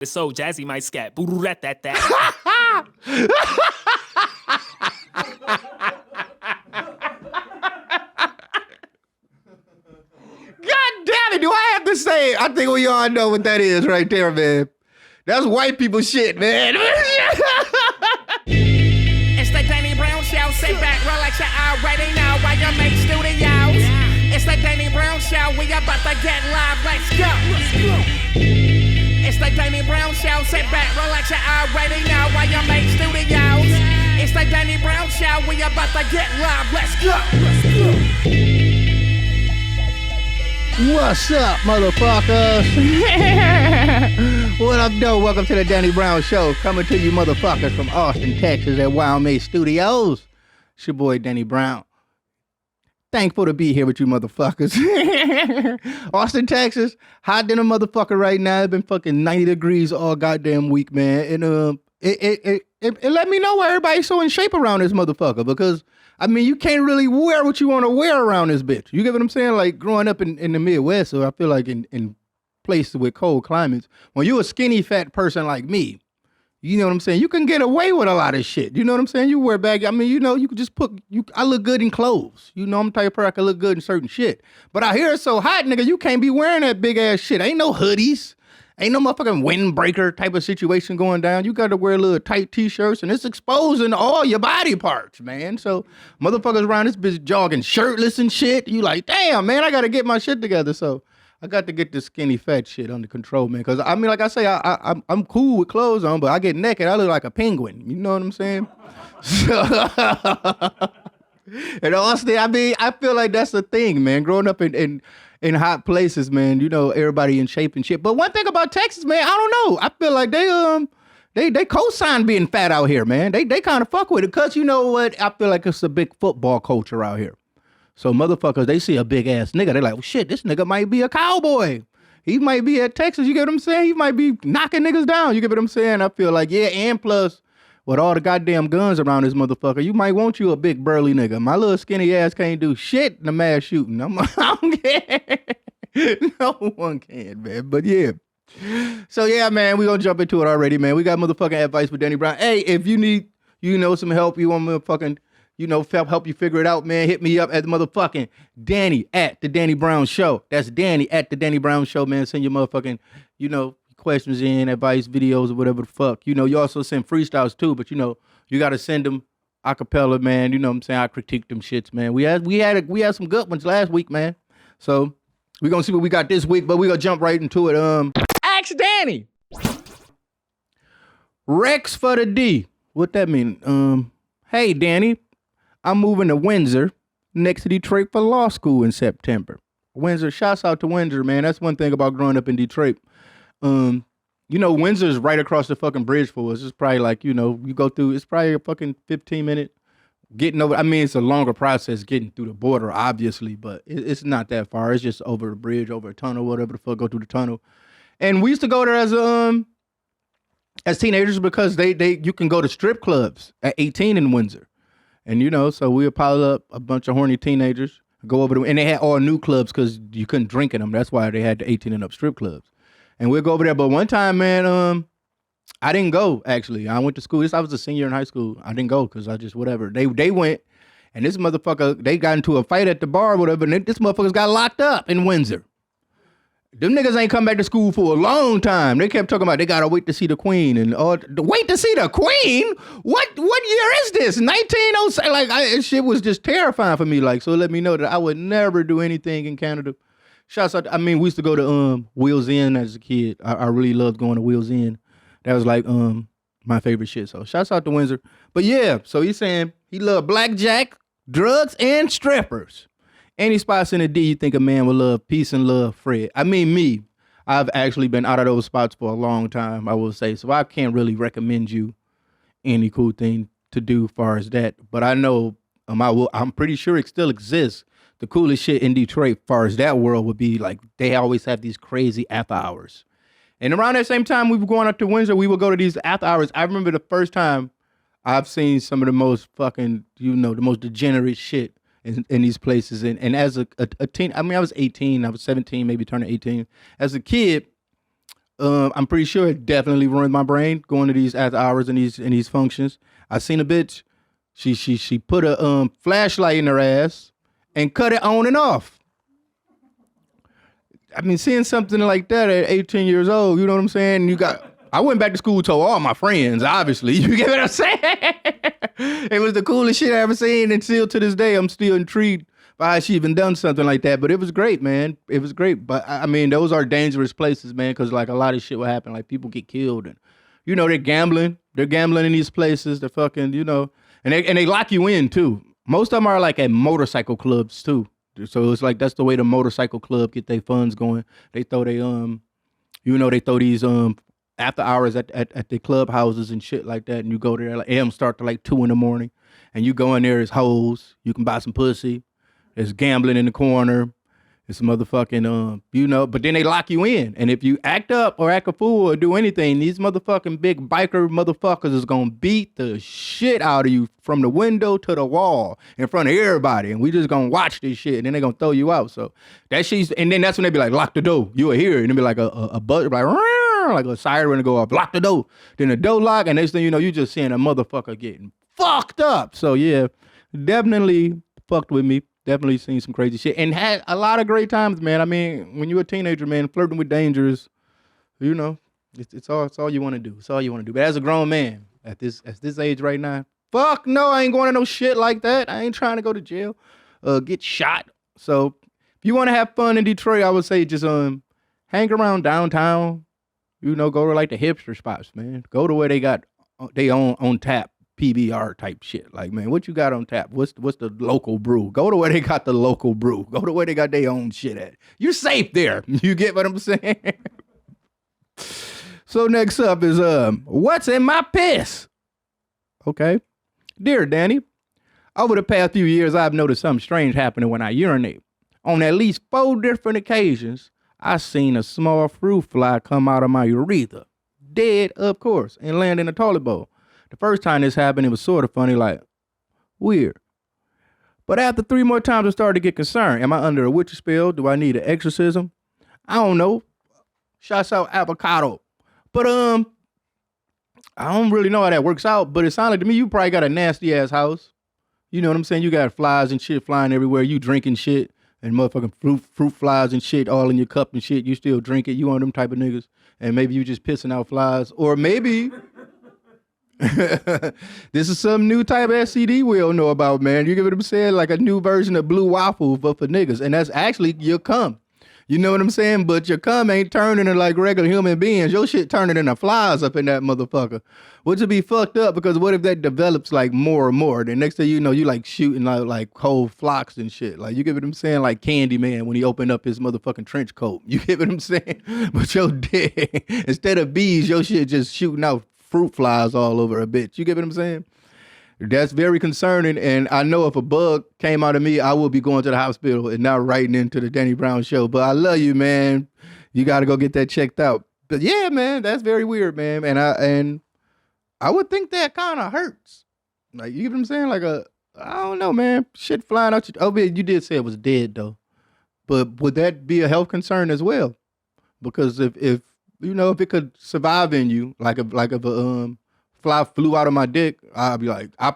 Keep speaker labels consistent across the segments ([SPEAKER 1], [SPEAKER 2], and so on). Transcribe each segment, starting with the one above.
[SPEAKER 1] It's so jazzy, my scat. That.
[SPEAKER 2] God damn it, do I have to say it? I think we all know what that is right there, man. That's white people shit, man.
[SPEAKER 3] It's the Danny Brown Show. Sit back, relax, you already know why you make studios. It's the Danny Brown Show. We about to get live. Let's go. It's the Danny Brown Show. Sit back, relax, you already know why you make studios. It's the Danny Brown Show. We about to get live. Let's go.
[SPEAKER 2] What's up, motherfuckers? What up, though? Welcome to the Danny Brown Show. Coming to you, motherfuckers, from Austin, Texas at Wild Made Studios. It's your boy, Danny Brown. Thankful to be here with you, motherfuckers. Austin, Texas, hot than a motherfucker right now. It's been fucking 90 degrees all goddamn week, man. And it let me know why everybody's so in shape around this motherfucker, because I mean, you can't really wear what you want to wear around this bitch. You get what I'm saying? Like, growing up in the Midwest, so I feel like in places with cold climates, when you're a skinny, fat person like me, you know what I'm saying? You can get away with a lot of shit. You know what I'm saying? You wear baggy. I mean, you know, you could just I look good in clothes. You know, I'm the type of person I can look good in certain shit. But out here it's so hot, nigga, you can't be wearing that big ass shit. Ain't no hoodies. Ain't no motherfucking windbreaker type of situation going down. You got to wear little tight t-shirts, and it's exposing all your body parts, man. So motherfuckers around this bitch jogging shirtless and shit. You like, damn, man, I got to get my shit together. So I got to get this skinny fat shit under control, man. Because, I mean, like I say, I'm cool with clothes on, but I get naked, I look like a penguin. You know what I'm saying? And honestly, I mean, I feel like that's the thing, man. Growing up in hot places, man, you know, everybody in shape and shit. But one thing about Texas, man, I don't know. I feel like they co-sign being fat out here, man. They kind of fuck with it. Cause you know what? I feel like it's a big football culture out here. So motherfuckers, they see a big ass nigga, they're like, well, shit, this nigga might be a cowboy. He might be at Texas, you get what I'm saying? He might be knocking niggas down, you get what I'm saying? I feel like, yeah, and plus, with all the goddamn guns around this motherfucker, you might want you a big burly nigga. My little skinny ass can't do shit in the mass shooting. I don't care. No one can, man. But yeah. So yeah, man, we gonna jump into it already, man. We got motherfucking advice with Danny Brown. Hey, if you need, you know, some help, you want me to fucking, you know, help you figure it out, man, hit me up at the motherfucking Danny at the Danny Brown Show. That's Danny at the Danny Brown Show, man. Send your motherfucking, you know, questions in, advice, videos, or whatever the fuck. You know, you also send freestyles too, but you know, you gotta send them a cappella, man. You know what I'm saying? I critique them shits, man. We had some good ones last week, man. So we're gonna see what we got this week, but we're gonna jump right into it. Ask Danny. Rex for the D. What that mean? Hey Danny, I'm moving to Windsor, next to Detroit, for law school in September. Windsor, shouts out to Windsor, man. That's one thing about growing up in Detroit. You know, Windsor's right across the fucking bridge for us. It's probably like, you know, you go through, it's probably a fucking 15-minute getting over. I mean, it's a longer process getting through the border, obviously, but it's not that far. It's just over a bridge, over a tunnel, whatever the fuck, go through the tunnel. And we used to go there as teenagers because you can go to strip clubs at 18 in Windsor. And, you know, so we would pile up a bunch of horny teenagers, go over to, and they had all new clubs because you couldn't drink in them. That's why they had the 18 and up strip clubs. And we'll go over there. But one time, man, I didn't go, actually. I went to school. I was a senior in high school. I didn't go because I just, whatever. They went, and this motherfucker, they got into a fight at the bar or whatever, and this motherfuckers got locked up in Windsor. Them niggas ain't come back to school for a long time. They kept talking about they gotta wait to see the queen. And wait to see the queen? What year is this? 1906? Like, shit was just terrifying for me. Like, so let me know that I would never do anything in Canada. Shouts out, I mean, we used to go to Wheels Inn as a kid. I really loved going to Wheels Inn. That was like my favorite shit. So shouts out to Windsor. But yeah, so he's saying he loved blackjack, drugs, and strippers. Any spots in the D you think a man would love? Peace and love, Fred. I mean, me. I've actually been out of those spots for a long time, I will say. So I can't really recommend you any cool thing to do as far as that. But I know I'm pretty sure it still exists. The coolest shit in Detroit, as far as that world, would be like they always have these crazy after hours. And around that same time we were going up to Windsor, we would go to these after hours. I remember the first time I've seen some of the most fucking, you know, the most degenerate shit in these places. And as a teen, I mean, I was 18, I was 17, maybe turning 18. As a kid, I'm pretty sure it definitely ruined my brain going to these after hours and these functions. I seen a bitch. She put a flashlight in her ass and cut it on and off. I mean, seeing something like that at 18 years old, you know what I'm saying? I went back to school, told all my friends, obviously. You get what I'm saying? It was the coolest shit I ever seen, and still to this day, I'm still intrigued by how she even done something like that. But it was great, man. It was great. But I mean, those are dangerous places, man, because like a lot of shit will happen. Like people get killed, and you know they're gambling. They're gambling in these places. They're fucking, you know, and they lock you in too. Most of them are like at motorcycle clubs too. So it's like that's the way the motorcycle club get their funds going. They throw they they throw these after hours at the clubhouses and shit like that, and you go there like them start to like 2 a.m. and you go in there as hoes. You can buy some pussy. There's gambling in the corner. It's motherfucking but then they lock you in. And if you act up or act a fool or do anything, these motherfucking big biker motherfuckers is gonna beat the shit out of you from the window to the wall in front of everybody. And we just gonna watch this shit and then they gonna throw you out. So that shit's, and then that's when they be like, lock the door. You will hear it. And it'll be like a buzzer, like a siren to go off, lock the door. Then the door lock, and next thing you know, you just seeing a motherfucker getting fucked up. So yeah, definitely fucked with me. Definitely seen some crazy shit and had a lot of great times, man. I mean, when you're a teenager, man, flirting with danger is, you know, it's all you want to do. It's all you want to do. But as a grown man at this age right now, fuck no, I ain't going to no shit like that. I ain't trying to go to jail, get shot. So if you want to have fun in Detroit, I would say just hang around downtown. You know, go to like the hipster spots, man. Go to where they got they on tap. PBR type shit. Like, man, what you got on tap? What's the local brew? Go to where they got the local brew. Go to where they got their own shit at. You're safe there. You get what I'm saying? So next up is what's in my piss? Okay. Dear Danny, over the past few years, I've noticed something strange happening when I urinate. On at least 4 different occasions, I've seen a small fruit fly come out of my urethra. Dead, of course, and land in a toilet bowl. The first time this happened, it was sort of funny, like, weird. But after 3 more times, I started to get concerned. Am I under a witch spell? Do I need an exorcism? I don't know. Shouts out avocado. But, I don't really know how that works out, but it sounded like to me you probably got a nasty-ass house. You know what I'm saying? You got flies and shit flying everywhere. You drinking shit and motherfucking fruit flies and shit all in your cup and shit. You still drink it. You one of them type of niggas. And maybe you just pissing out flies. Or maybe... This is some new type of STD we don't know about, man. You get what I'm saying? Like a new version of blue waffle, but for niggas. And that's actually your cum. You know what I'm saying? But your cum ain't turning into like regular human beings. Your shit turning into flies up in that motherfucker. Which would be fucked up because what if that develops like more and more? Then next thing you know, you like shooting like whole flocks and shit. Like you get what I'm saying? Like Candyman when he opened up his motherfucking trench coat. You get what I'm saying? But your dick, instead of bees, your shit just shooting out fruit flies all over a bitch. You get what I'm saying? That's very concerning. And I know if a bug came out of me, I would be going to the hospital and not writing into the Danny Brown show. But I love you, man. You got to go get that checked out. But yeah, man, that's very weird, man. And I would think that kind of hurts. Like, you get what I'm saying? Like I don't know, man. Shit flying out your, oh, you did say it was dead though. But would that be a health concern as well? Because if you know, if it could survive in you, like if a fly flew out of my dick, I'd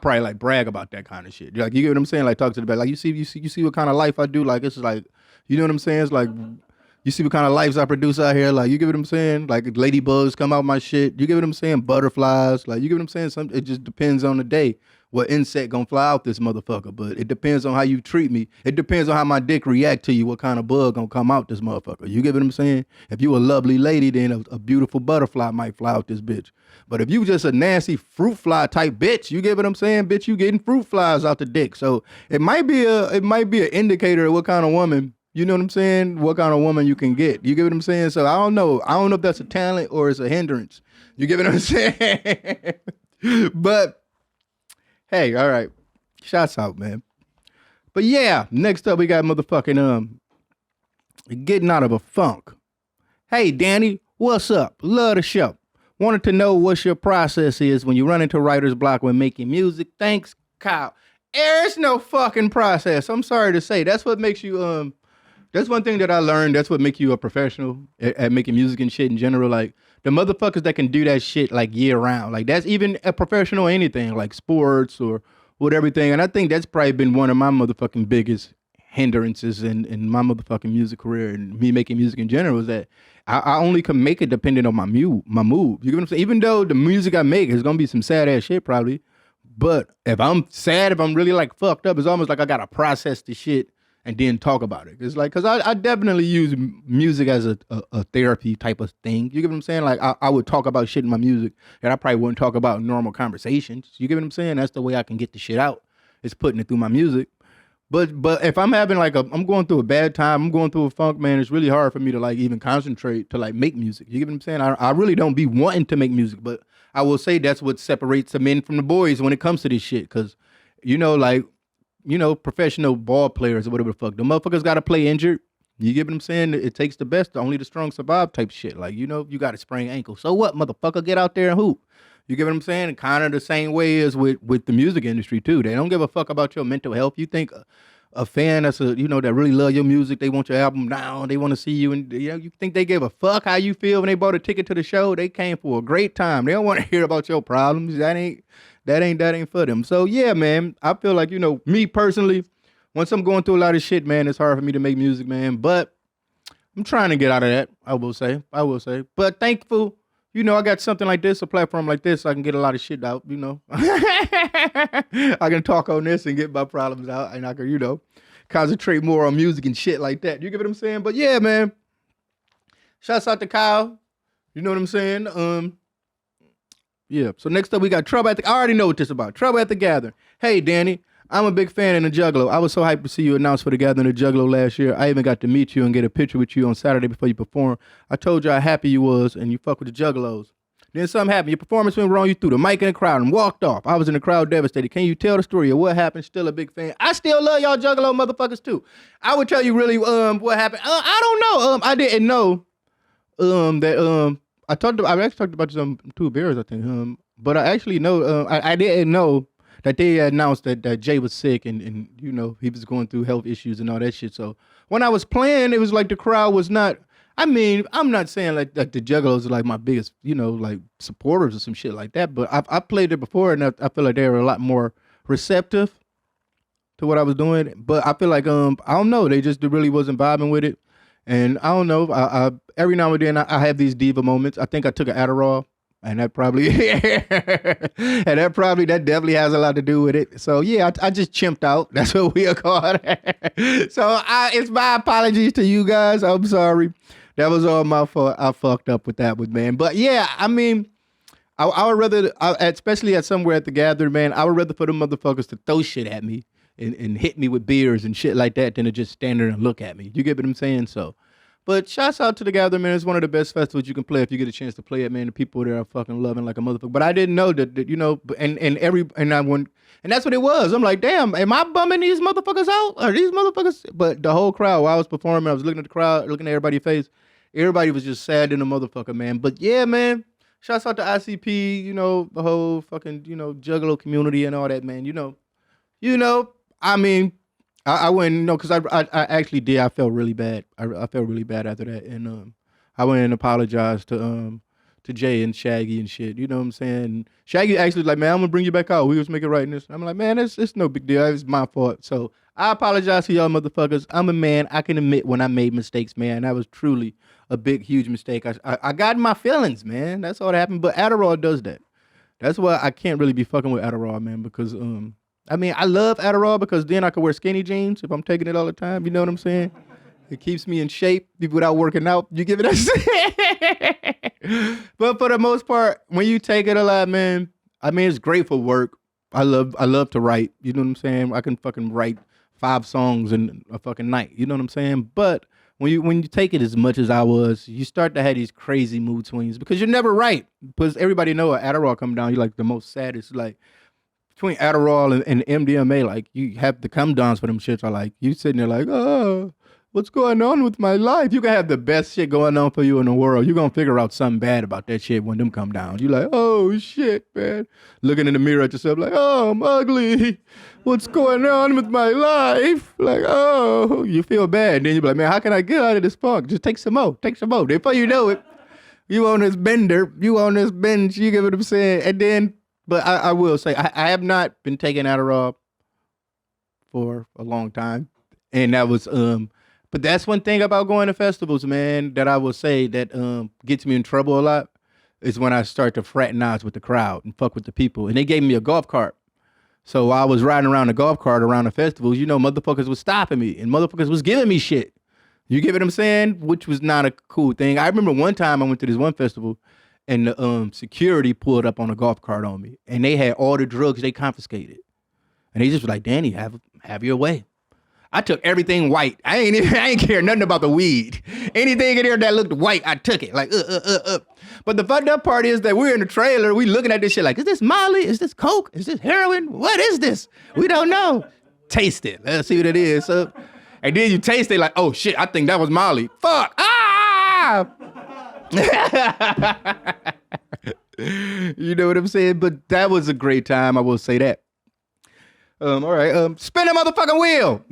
[SPEAKER 2] probably like brag about that kind of shit. Like, you get what I'm saying? Like, talk to the back. Like, you see what kind of life I do? Like, it's like, you know what I'm saying? It's like, you see what kind of lives I produce out here? Like, you get what I'm saying? Like, ladybugs come out my shit. You get what I'm saying? Butterflies. Like, you get what I'm saying? It just depends on the day. What insect gonna fly out this motherfucker, but it depends on how you treat me. It depends on how my dick react to you, what kind of bug gonna come out this motherfucker. You get what I'm saying? If you a lovely lady, then a beautiful butterfly might fly out this bitch. But if you just a nasty fruit fly type bitch, you get what I'm saying? Bitch, you getting fruit flies out the dick. So it might be an indicator of what kind of woman, you know what I'm saying? What kind of woman you can get. You get what I'm saying? So I don't know. I don't know if that's a talent or it's a hindrance. You get what I'm saying? But hey, all right. Shouts out, man. But yeah, next up we got motherfucking getting out of a funk. Hey, Danny, what's up? Love the show. Wanted to know what your process is when you run into writer's block when making music. Thanks, Kyle. There's no fucking process. I'm sorry to say. That's what makes you That's one thing that I learned. That's what make you a professional at making music and shit in general. Like the motherfuckers that can do that shit like year round. Like that's even a professional anything like sports or with everything. And I think that's probably been one of my motherfucking biggest hindrances in my motherfucking music career and me making music in general is that I only can make it depending on my move. You get what I'm saying? Even though the music I make is gonna be some sad ass shit probably, but if I'm sad, if I'm really like fucked up, it's almost like I gotta process the shit and then talk about it. It's like, cause I definitely use music as a therapy type of thing. You get what I'm saying? Like I would talk about shit in my music that I probably wouldn't talk about in normal conversations. You get what I'm saying? That's the way I can get the shit out. It's putting it through my music. But if I'm having like I'm going through a bad time, I'm going through a funk, man, it's really hard for me to like even concentrate to like make music. You get what I'm saying? I really don't be wanting to make music, but I will say that's what separates the men from the boys when it comes to this shit. Cause professional ball players or whatever the fuck, the motherfuckers gotta play injured. You get what I'm saying? It takes the best, only the strong survive type shit. Like, you got a sprained ankle. So what, motherfucker? Get out there and hoop. You get what I'm saying? And kind of the same way as with the music industry too. They don't give a fuck about your mental health. You think a fan that's that really love your music, they want your album now, they want to see you, and you think they give a fuck how you feel when they bought a ticket to the show? They came for a great time. They don't want to hear about your problems. That ain't for them. So yeah, man, I feel like, me personally, once I'm going through a lot of shit, man, it's hard for me to make music, man. But I'm trying to get out of that, I will say. But thankful, I got something like this, a platform like this, so I can get a lot of shit out, I can talk on this and get my problems out, and I can, concentrate more on music and shit like that. You get what I'm saying? But yeah, man, shouts out to Kyle. You know what I'm saying? Yeah, so next up we got Trouble at the... I already know what this is about. Trouble at the Gathering. Hey, Danny, I'm a big fan of the Juggalo. I was so hyped to see you announce for the Gathering of the Juggalo last year. I even got to meet you and get a picture with you on Saturday before you performed. I told you how happy you was and you fuck with the Juggalos. Then something happened. Your performance went wrong. You threw the mic in the crowd and walked off. I was in the crowd devastated. Can you tell the story of what happened? Still a big fan. I still love y'all Juggalo motherfuckers too. I would tell you really what happened. I don't know. I didn't know that I actually talked about this on 2 Beers, I think. But I actually know I didn't know that they announced that Jay was sick and he was going through health issues and all that shit. So when I was playing, it was like the crowd was not. I mean, I'm not saying like that the Juggalos are like my biggest, like supporters or some shit like that. But I played it before, and I feel like they were a lot more receptive to what I was doing. But I feel like I don't know, they just really wasn't vibing with it. And I don't know. I every now and then I have these diva moments. I think I took an Adderall. And that probably, that definitely has a lot to do with it. So yeah, I just chimped out. That's what we'll call it. So it's my apologies to you guys. I'm sorry. That was all my fault. I fucked up with that one, man. But yeah, I mean, I would rather, especially at somewhere at the Gathering, man, I would rather for the motherfuckers to throw shit at me and hit me with beers and shit like that than to just stand there and look at me. You get what I'm saying? So. But shouts out to the Gathering, man. It's one of the best festivals you can play if you get a chance to play it, man. The people there are fucking loving like a motherfucker. But I didn't know that and that's what it was. I'm like, damn, am I bumming these motherfuckers out? Are these motherfuckers? But the whole crowd, while I was performing, I was looking at the crowd, looking at everybody's face. Everybody was just sad in the motherfucker, man. But yeah, man. Shouts out to ICP, the whole fucking, Juggalo community and all that, man. I mean, I went, because I actually did. I felt really bad. I felt really bad after that, and I went and apologized to Jay and Shaggy and shit. You know what I'm saying? And Shaggy actually was like, man, I'm gonna bring you back out. We was making right in this. I'm like, man, it's no big deal. It's my fault. So I apologize to y'all motherfuckers. I'm a man. I can admit when I made mistakes, man. That was truly a big, huge mistake. I got in my feelings, man. That's all that happened. But Adderall does that. That's why I can't really be fucking with Adderall, man, because I mean, I love Adderall because then I can wear skinny jeans if I'm taking it all the time. You know what I'm saying? It keeps me in shape without working out. You give it a But for the most part, when you take it a lot, man, I mean, it's great for work. I love to write. You know what I'm saying? I can fucking write 5 songs in a fucking night. You know what I'm saying? But when you take it as much as I was, you start to have these crazy mood swings because you're never right. Because everybody know Adderall come down, you're like the most saddest, like, between Adderall and MDMA, like, you have the come downs for them shits are like, you sitting there like, oh, What's going on with my life? You can have the best shit going on for you in the world. You're going to figure out something bad about that shit when them come down. You're like, oh, shit, man. Looking in the mirror at yourself like, oh, I'm ugly. What's going on with my life? Like, oh, you feel bad. And then you're like, man, how can I get out of this funk? Just take some more. Take some more. Before you know it, you on this bender. You on this bench. You get what I'm saying? And then, but I will say, I have not been taking Adderall for a long time. And that was, but that's one thing about going to festivals, man, that I will say that gets me in trouble a lot is when I start to fraternize with the crowd and fuck with the people. And they gave me a golf cart. So while I was riding around the golf cart around the festivals, you know, motherfuckers was stopping me and motherfuckers was giving me shit. You get what I'm saying? Which was not a cool thing. I remember one time I went to this one festival and the security pulled up on a golf cart on me and they had all the drugs they confiscated. And they just was like, Danny, have your way. I took everything white. I ain't care nothing about the weed. Anything in there that looked white, I took it. Like, But the fucked up part is that we're in the trailer. We looking at this shit like, is this Molly? Is this Coke? Is this heroin? What is this? We don't know. Taste it. Let's see what it is. And then you taste it like, oh shit, I think that was Molly. Fuck. Ah! You know what I'm saying? But that was a great time. I will say that. All right. Spin a motherfucking wheel.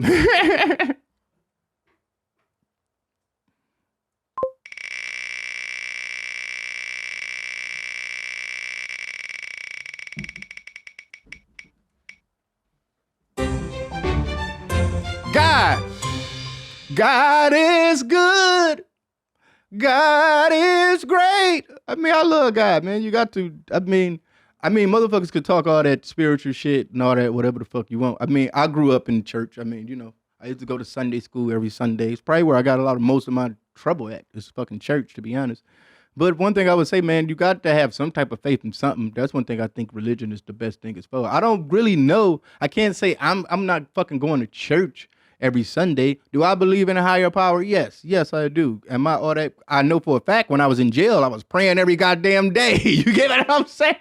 [SPEAKER 2] God is good. God is great. I mean, I love God, man. You got to, I mean, motherfuckers could talk all that spiritual shit and all that, whatever the fuck you want. I mean, I grew up in church. I mean, you know, I used to go to Sunday school every Sunday. It's probably where I got most of my trouble at, is fucking church, to be honest. But one thing I would say, man, you got to have some type of faith in something. That's one thing I think religion is the best thing it's for. I don't really know. I can't say I'm not fucking going to church every Sunday. Do I believe in a higher power? Yes, I do. Am I all that? I know for a fact when I was in jail, I was praying every goddamn day. You get what I'm saying?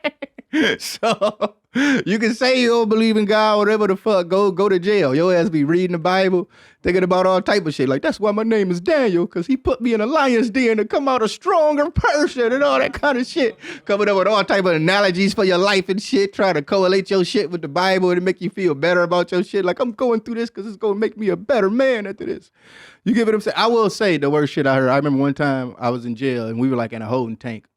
[SPEAKER 2] So you can say you don't believe in God, whatever the fuck. Go to jail. Your ass be reading the Bible, thinking about all type of shit. Like, that's why my name is Daniel, because he put me in a lion's den to come out a stronger person and all that kind of shit. Coming up with all type of analogies for your life and shit, trying to correlate your shit with the Bible and make you feel better about your shit. Like, I'm going through this because it's going to make me a better man after this. You get what I'm saying? I will say the worst shit I heard. I remember one time I was in jail and we were like in a holding tank.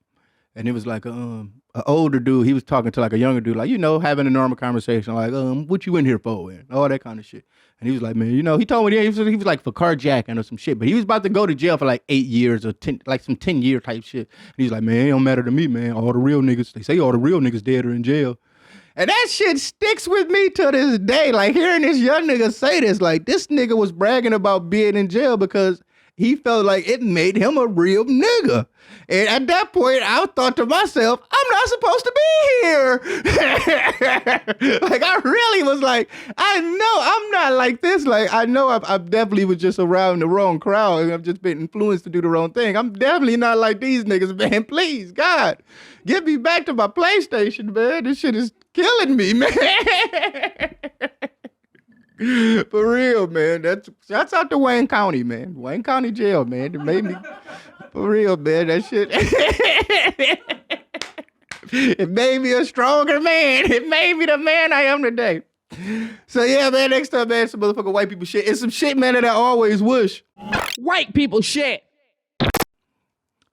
[SPEAKER 2] And it was like an older dude. He was talking to like a younger dude, like, you know, having a normal conversation, like, what you in here for? And all that kind of shit. And he was like, man, you know, he told me he was like for carjacking or some shit, but he was about to go to jail for like 8 years or 10, like some 10-year type shit. And he's like, man, it don't matter to me, man. All the real niggas, they say all the real niggas dead or in jail. And that shit sticks with me to this day. Like, hearing this young nigga say this, like, this nigga was bragging about being in jail because he felt like it made him a real nigga. And at that point, I thought to myself, I'm not supposed to be here. Like, I really was like, I know I'm not like this. Like, I know I definitely was just around the wrong crowd and I've just been influenced to do the wrong thing. I'm definitely not like these niggas, man. Please, God, get me back to my PlayStation, man. This shit is killing me, man. For real, man. That's out to Wayne County, man. Wayne County Jail, man. It made me, for real, man. That shit. It made me a stronger man. It made me the man I am today. So yeah, man. Next time, man, some motherfucking white people shit. It's some shit, man, that I always wish
[SPEAKER 3] White people shit.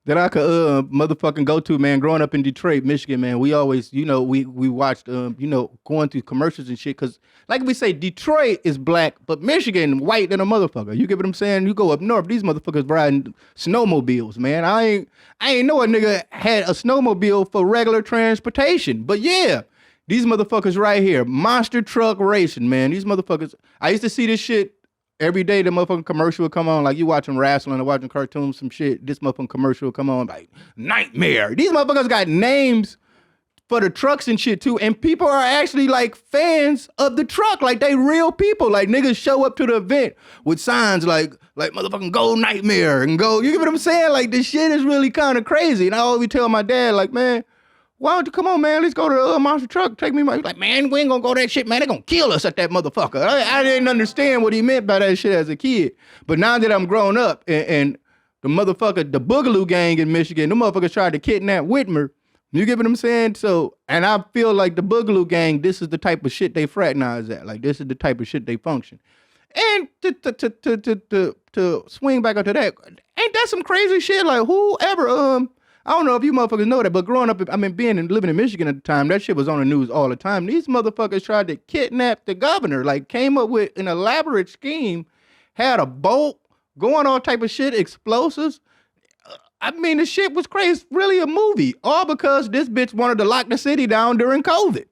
[SPEAKER 2] that I could motherfucking go to, man. Growing up in Detroit, Michigan, man, we always, you know, we watched you know, going through commercials and shit, because like we say, Detroit is black, but Michigan white than a motherfucker. You get what I'm saying? You go up north, these motherfuckers riding snowmobiles, man. I ain't know a nigga had a snowmobile for regular transportation, but yeah, these motherfuckers right here, monster truck racing, man. These motherfuckers, I used to see this shit every day. The motherfucking commercial would come on, like you watching wrestling or watching cartoons, some shit. This motherfucking commercial would come on, like Nightmare. These motherfuckers got names for the trucks and shit too, and people are actually like fans of the truck, like they real people. Like niggas show up to the event with signs like motherfucking Go Nightmare and go. You get what I'm saying? Like this shit is really kind of crazy. And I always tell my dad, like, man, why don't you come on, man? Let's go to the monster truck. Take me. He's like, man, we ain't gonna go that shit, man. They're gonna kill us at that motherfucker. I didn't understand what he meant by that shit as a kid. But now that I'm grown up and the Boogaloo gang in Michigan, the motherfuckers tried to kidnap Whitmer. You get what I'm saying? So, and I feel like the Boogaloo gang, this is the type of shit they fraternize at. Like, this is the type of shit they function. And to swing back onto that, ain't that some crazy shit? Like, whoever, I don't know if you motherfuckers know that, but growing up, I mean, being and living in Michigan at the time, that shit was on the news all the time. These motherfuckers tried to kidnap the governor, like, came up with an elaborate scheme, had a boat, going all type of shit, explosives. I mean, the shit was crazy. It's really a movie. All because this bitch wanted to lock the city down during COVID.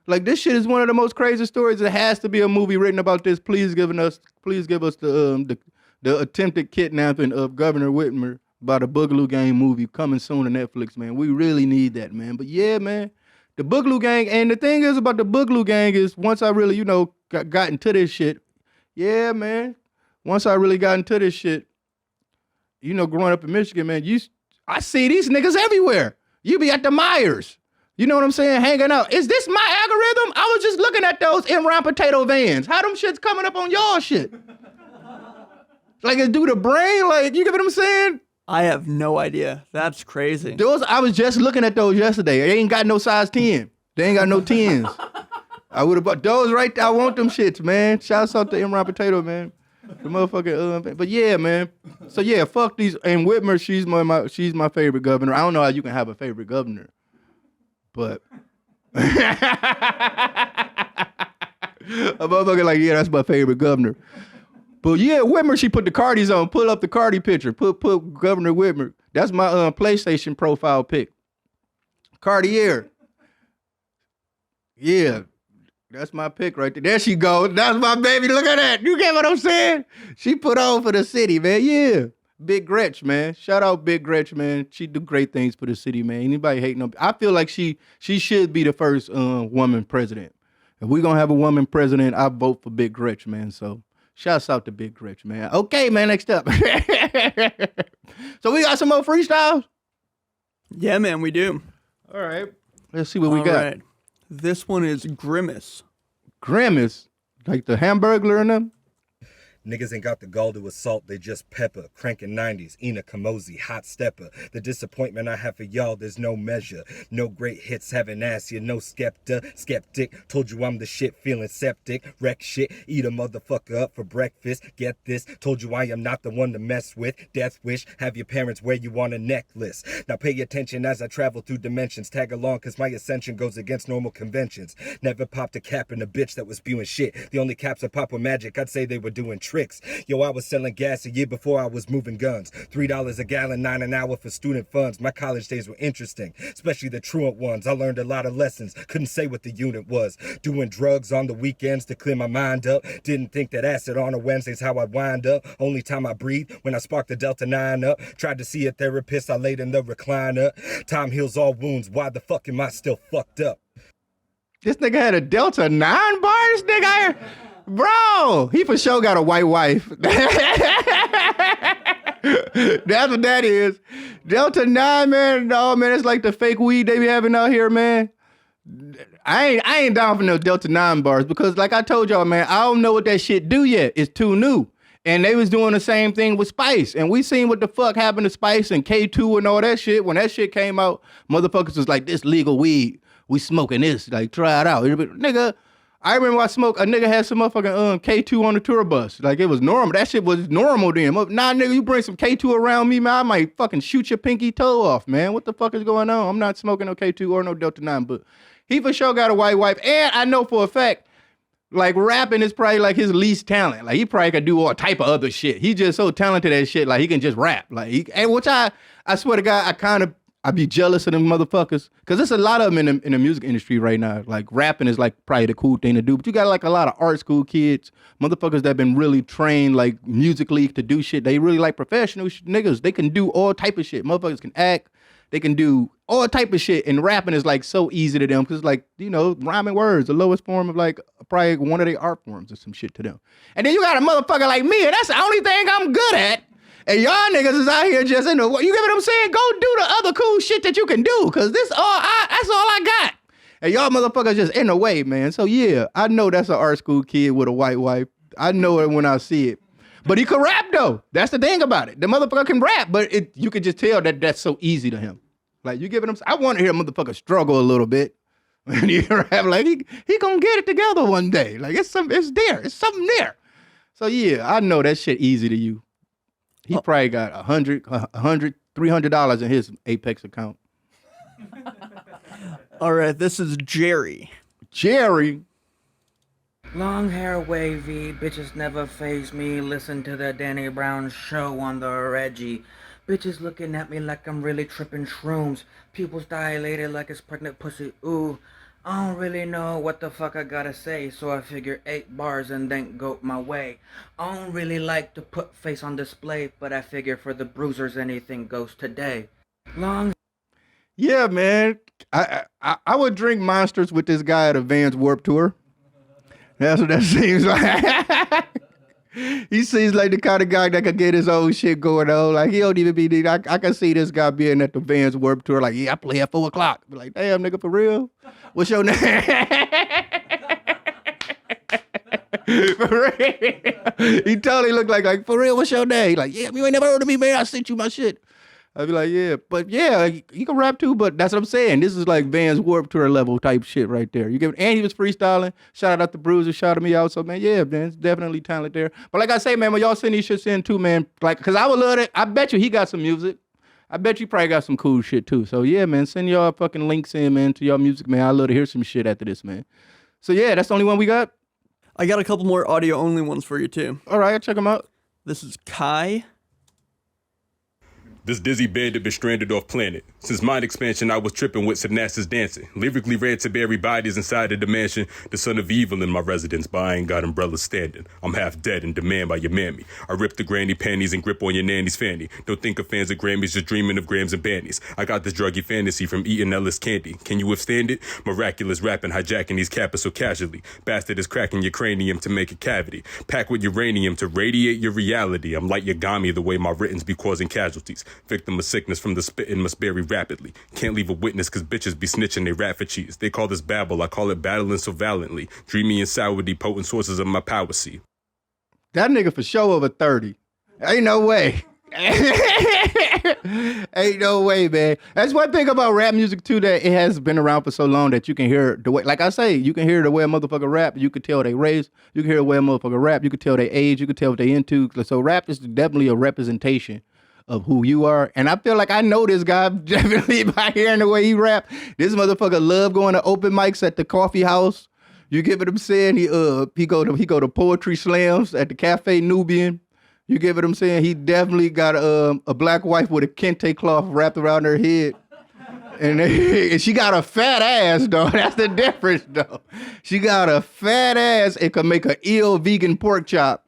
[SPEAKER 2] Like, this shit is one of the most crazy stories. It has to be a movie written about this. Please give us the attempted kidnapping of Governor Whitmer by the Boogaloo Gang movie coming soon to Netflix, man. We really need that, man. But yeah, man, the Boogaloo Gang, and the thing is about the Boogaloo Gang is once I really, got into this shit, yeah, man. Once I really got into this shit, growing up in Michigan, man, I see these niggas everywhere. You be at the Myers. You know what I'm saying? Hanging out. Is this my algorithm? I was just looking at those in-round potato vans. How them shits coming up on y'all shit? Like, it's due to brain? Like, you get what I'm saying?
[SPEAKER 4] I have no idea. That's crazy.
[SPEAKER 2] I was just looking at those yesterday. They ain't got no size 10. They ain't got no 10s. I would have bought those right there. I want them shits, man. Shouts out to in-round potato, man. The motherfucker, but yeah, man. So yeah, fuck these. And Whitmer, she's my favorite governor. I don't know how you can have a favorite governor, but a motherfucker like, yeah, that's my favorite governor. But yeah, Whitmer, she put the Cardis on. Pull up the Cardi picture. Put Governor Whitmer. That's my PlayStation profile pic. Cartier. Yeah. That's my pick right there. There she goes. That's my baby. Look at that. You get what I'm saying? She put on for the city, man. Yeah. Big Gretch, man. Shout out Big Gretch, man. She do great things for the city, man. Anybody hating on? I feel like she should be the first woman president. If we gonna have a woman president, I vote for Big Gretch, man. So shouts out to Big Gretch, man. Okay, man. Next up. So we got some more freestyles?
[SPEAKER 4] Yeah, man, we do.
[SPEAKER 2] All right. Let's see what we got.
[SPEAKER 4] Right. This one is Grimace.
[SPEAKER 2] Grimace? Like the Hamburglar in them?
[SPEAKER 5] Niggas ain't got the gall to assault, they just pepper. Cranking 90s, Ina Kamosi, hot stepper. The disappointment I have for y'all, there's no measure. No great hits, haven't asked you, no skeptic. Told you I'm the shit, feeling septic. Wreck shit, eat a motherfucker up for breakfast. Get this, told you I am not the one to mess with. Death wish, have your parents wear you on a necklace. Now pay attention as I travel through dimensions. Tag along cause my ascension goes against normal conventions. Never popped a cap in a bitch that was spewing shit. The only caps I pop were magic, I'd say they were doing tricks. Yo, I was selling gas a year before I was moving guns. $3 a gallon, $9 an hour for student funds. My college days were interesting, especially the truant ones. I learned a lot of lessons, couldn't say what the unit was. Doing drugs on the weekends to clear my mind up. Didn't think that acid on a Wednesday's how I'd wind up. Only time I breathe when I sparked the Delta 9 up. Tried to see a therapist, I laid in the recliner. Time heals all wounds, why the fuck am I still fucked up?
[SPEAKER 2] This nigga had a Delta 9 bar? This nigga, bro, he for sure got a white wife. That's what that is. Delta 9, man. No, man, it's like the fake weed they be having out here, man. I ain't down for no Delta 9 bars because like I told y'all, man, I don't know what that shit do yet. It's too new. And they was doing the same thing with Spice. And we seen what the fuck happened to Spice and K2 and all that shit. When that shit came out, motherfuckers was like, this legal weed. We smoking this. Like, try it out. Nigga, I remember I smoked, a nigga had some motherfucking K2 on the tour bus. Like, it was normal. That shit was normal then. Nah, nigga, you bring some K2 around me, man, I might fucking shoot your pinky toe off, man. What the fuck is going on? I'm not smoking no K2 or no Delta 9, but he for sure got a white wife. And I know for a fact, like, rapping is probably like his least talent. Like, he probably could do all type of other shit. He just so talented at shit, like, he can just rap. Like, which I swear to God, I be jealous of them motherfuckers. Cause there's a lot of them in the music industry right now. Like rapping is like probably the cool thing to do. But you got like a lot of art school kids, motherfuckers that been really trained like musically to do shit. They really like professional niggas. They can do all type of shit. Motherfuckers can act. They can do all type of shit. And rapping is like so easy to them. Cause like, you know, rhyming words, the lowest form of like probably one of their art forms or some shit to them. And then you got a motherfucker like me, and that's the only thing I'm good at. And y'all niggas is out here just in the, you get what I'm saying? Go do the other cool shit that you can do. Cause this all, And y'all motherfuckers just in the way, man. So yeah, I know that's an art school kid with a white wife. I know it when I see it. But he can rap though. That's the thing about it. The motherfucker can rap, but you can just tell that that's so easy to him. Like you giving him, I want to hear a motherfucker struggle a little bit. And you rap like he gonna get it together one day. Like it's there. It's something there. So yeah, I know that shit easy to you. He probably got $300 in his Apex account.
[SPEAKER 4] All right, this is Jerry.
[SPEAKER 2] Jerry.
[SPEAKER 6] Long hair wavy, bitches never faze me. Listen to the Danny Brown show on the Reggie. Bitches looking at me like I'm really tripping shrooms. Pupils dilated like it's pregnant pussy, ooh. I don't really know what the fuck I gotta say, so I figure 8 bars and then go my way. I don't really like to put face on display, but I figure for the bruisers anything goes today.
[SPEAKER 2] Yeah, man. I would drink monsters with this guy at a Vans Warped Tour. That's what that seems like. He seems like the kind of guy that could get his own shit going on. Like, he don't even be... I can see this guy being at the Vans Warped Tour like, yeah, I play at 4 o'clock. Be like, damn, nigga, for real? What's your name? For real? He totally looked like, for real, what's your name? Like, yeah, you ain't never heard of me, man. I sent you my shit. I'd be like, yeah. But yeah, he can rap too, but that's what I'm saying. This is like Vans Warped Tour level type shit right there. And he was freestyling. Shout out to Bruiser, shouted me out. So, man, yeah, man, it's definitely talent there. But like I say, man, when y'all send these shits in too, man, like, because I would love it. I bet you he got some music. I bet you probably got some cool shit too. So, yeah, man, send y'all fucking links in, man, to y'all music, man. I'd love to hear some shit after this, man. So, yeah, that's the only one we got?
[SPEAKER 4] I got a couple more audio-only ones for you, too.
[SPEAKER 2] All right, check them out.
[SPEAKER 4] This is Kai.
[SPEAKER 7] This dizzy bandit been stranded off planet. Since mind expansion, I was tripping with synapses dancing. Lyrically ran to bury bodies inside of the mansion. The son of evil in my residence, but I ain't got umbrellas standing. I'm half dead and demand by your mammy. I rip the granny panties and grip on your nanny's fanny. Don't think of fans of Grammys, just dreaming of grams and bandies. I got this druggy fantasy from eating Ellis candy. Can you withstand it? Miraculous rapping, hijacking these cappers so casually. Bastard is cracking your cranium to make a cavity. Packed with uranium to radiate your reality. I'm like Yagami the way my writtens be causing casualties. Victim of sickness from the spitting must bury rapidly. Can't leave a witness cause bitches be snitching they rat for cheese. They call this babble, I call it battling so valiantly. Dreamy and sourdy, potent sources of my power see.
[SPEAKER 2] That nigga for sure over 30. Ain't no way. Ain't no way, man. That's one thing about rap music too, that it has been around for so long that you can hear the way, like I say, you can hear the way a motherfucker rap. You can tell they race. You can hear the way a motherfucker rap. You can tell their age. You can tell what they into. So rap is definitely a representation of who you are. And I feel like I know this guy definitely by hearing the way he rap. This motherfucker love going to open mics at the coffee house. You get what I'm saying? He go to poetry slams at the Cafe Nubian. You get what I'm saying? He definitely got a black wife with a kente cloth wrapped around her head. And she got a fat ass, though. That's the difference, though. She got a fat ass and can make an ill vegan pork chop.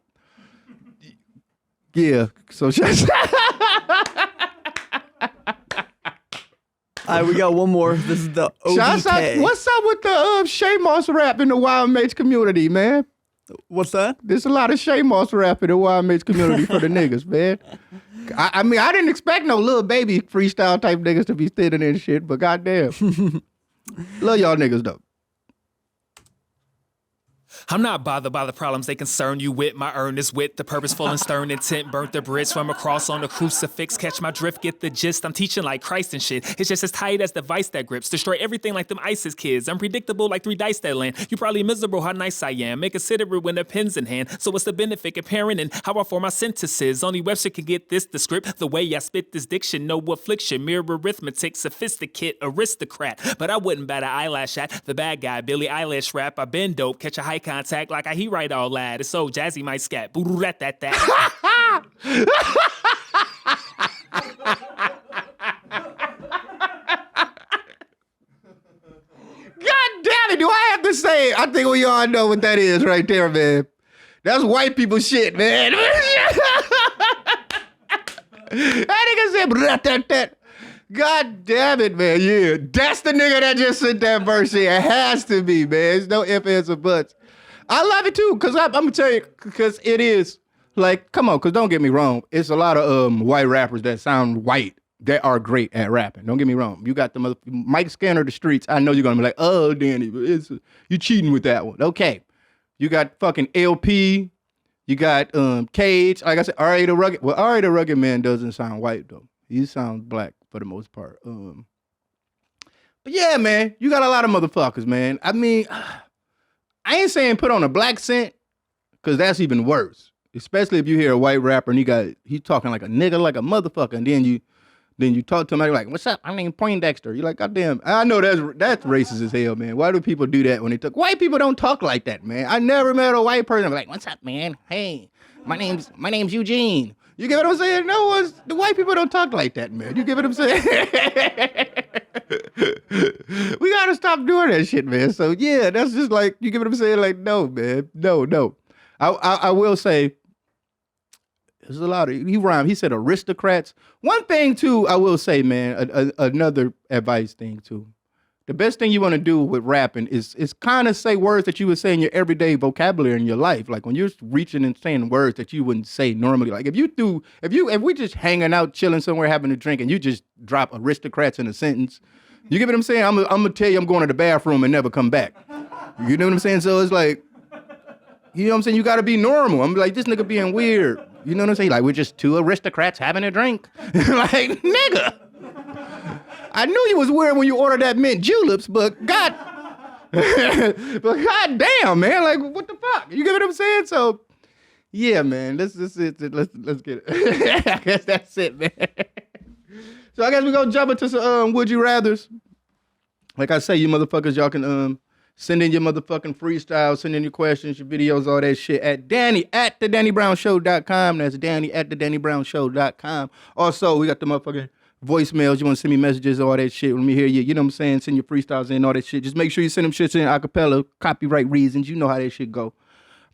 [SPEAKER 2] Yeah, so just...
[SPEAKER 4] All right, we got one more. This is the ODK.
[SPEAKER 2] What's up with the Shamos rap in the Wild Mates community, man?
[SPEAKER 4] What's that?
[SPEAKER 2] There's a lot of Shamos rap in the Wild Mates community for the niggas, man. I mean, I didn't expect no little baby freestyle type niggas to be standing and shit, but goddamn. Love y'all niggas, though.
[SPEAKER 1] I'm not bothered by the problems they concern you with. My earnest wit, the purposeful and stern intent. Burnt the bridge from a cross on the crucifix. Catch my drift, get the gist. I'm teaching like Christ and shit. It's just as tight as the vice that grips. Destroy everything like them ISIS kids. Unpredictable like 3 dice that land. You probably miserable how nice I am. Make considerate when the pen's in hand. So what's the benefit comparing and how I form my sentences? Only Webster can get this, the script. The way I spit this diction, no affliction. Mere arithmetic, sophisticate, aristocrat. But I wouldn't bat an eyelash at the bad guy. Billie Eilish rap. I been dope. Catch a high contact like he write all loud. It's so jazzy, my scat. That.
[SPEAKER 2] God damn it, do I have to say it? I think we all know what that is right there, man. That's white people shit, man. That nigga said, God damn it, man. Yeah, that's the nigga that just sent that verse here. It has to be, man. There's no ifs, ands, or buts. I love it too, because I'm going to tell you, because it is, like, come on, because don't get me wrong. It's a lot of white rappers that sound white. that are great at rapping. Don't get me wrong. You got the Mike Scanner the streets. I know you're gonna be like, oh, Danny, you cheating with that one. Okay. You got fucking LP. You got Cage. Like I said, R.A. the Rugged. Well, R.A. the Rugged Man doesn't sound white though. He sounds black for the most part. But yeah, man, you got a lot of motherfuckers, man. I mean, I ain't saying put on a black scent, because that's even worse. Especially if you hear a white rapper and he's talking like a nigga, like a motherfucker, and then you talk to him, like, what's up? My name's Poindexter. You're like, goddamn, I know that's racist as hell, man. Why do people do that when they talk? White people don't talk like that, man. I never met a white person like, what's up, man? Hey, my name's Eugene. You get what I'm saying? The white people don't talk like that, man. You get what I'm saying? We gotta stop doing that shit, man. So yeah, that's just like, you get what I'm saying? Like, no, man, no. I will say, there's a lot of, he rhymed, he said aristocrats. One thing too, I will say, man, another advice thing too. The best thing you want to do with rapping is kind of say words that you would say in your everyday vocabulary in your life. Like when you're reaching and saying words that you wouldn't say normally. Like if we just hanging out, chilling somewhere, having a drink, and you just drop aristocrats in a sentence, you get what I'm saying? I'm gonna tell you I'm going to the bathroom and never come back. You know what I'm saying? So it's like, you know what I'm saying? You got to be normal. I'm like, this nigga being weird. You know what I'm saying? Like, we're just two aristocrats having a drink. Like, nigga. I knew you was weird when you ordered that mint juleps, but god damn, man. Like, what the fuck? You get what I'm saying? So, yeah, man. Let's get it. I guess that's it, man. So I guess we're going to jump into some Would You Rathers. Like I say, you motherfuckers, y'all can send in your motherfucking freestyles, send in your questions, your videos, all that shit at Danny@theDannyBrownShow.com. That's Danny@theDannyBrownShow.com. Also, we got the motherfucking voicemails. You want to send me messages, all that shit. Let me hear you. You know what I'm saying? Send your freestyles in, all that shit. Just make sure you send them shits in acapella, copyright reasons. You know how that shit go.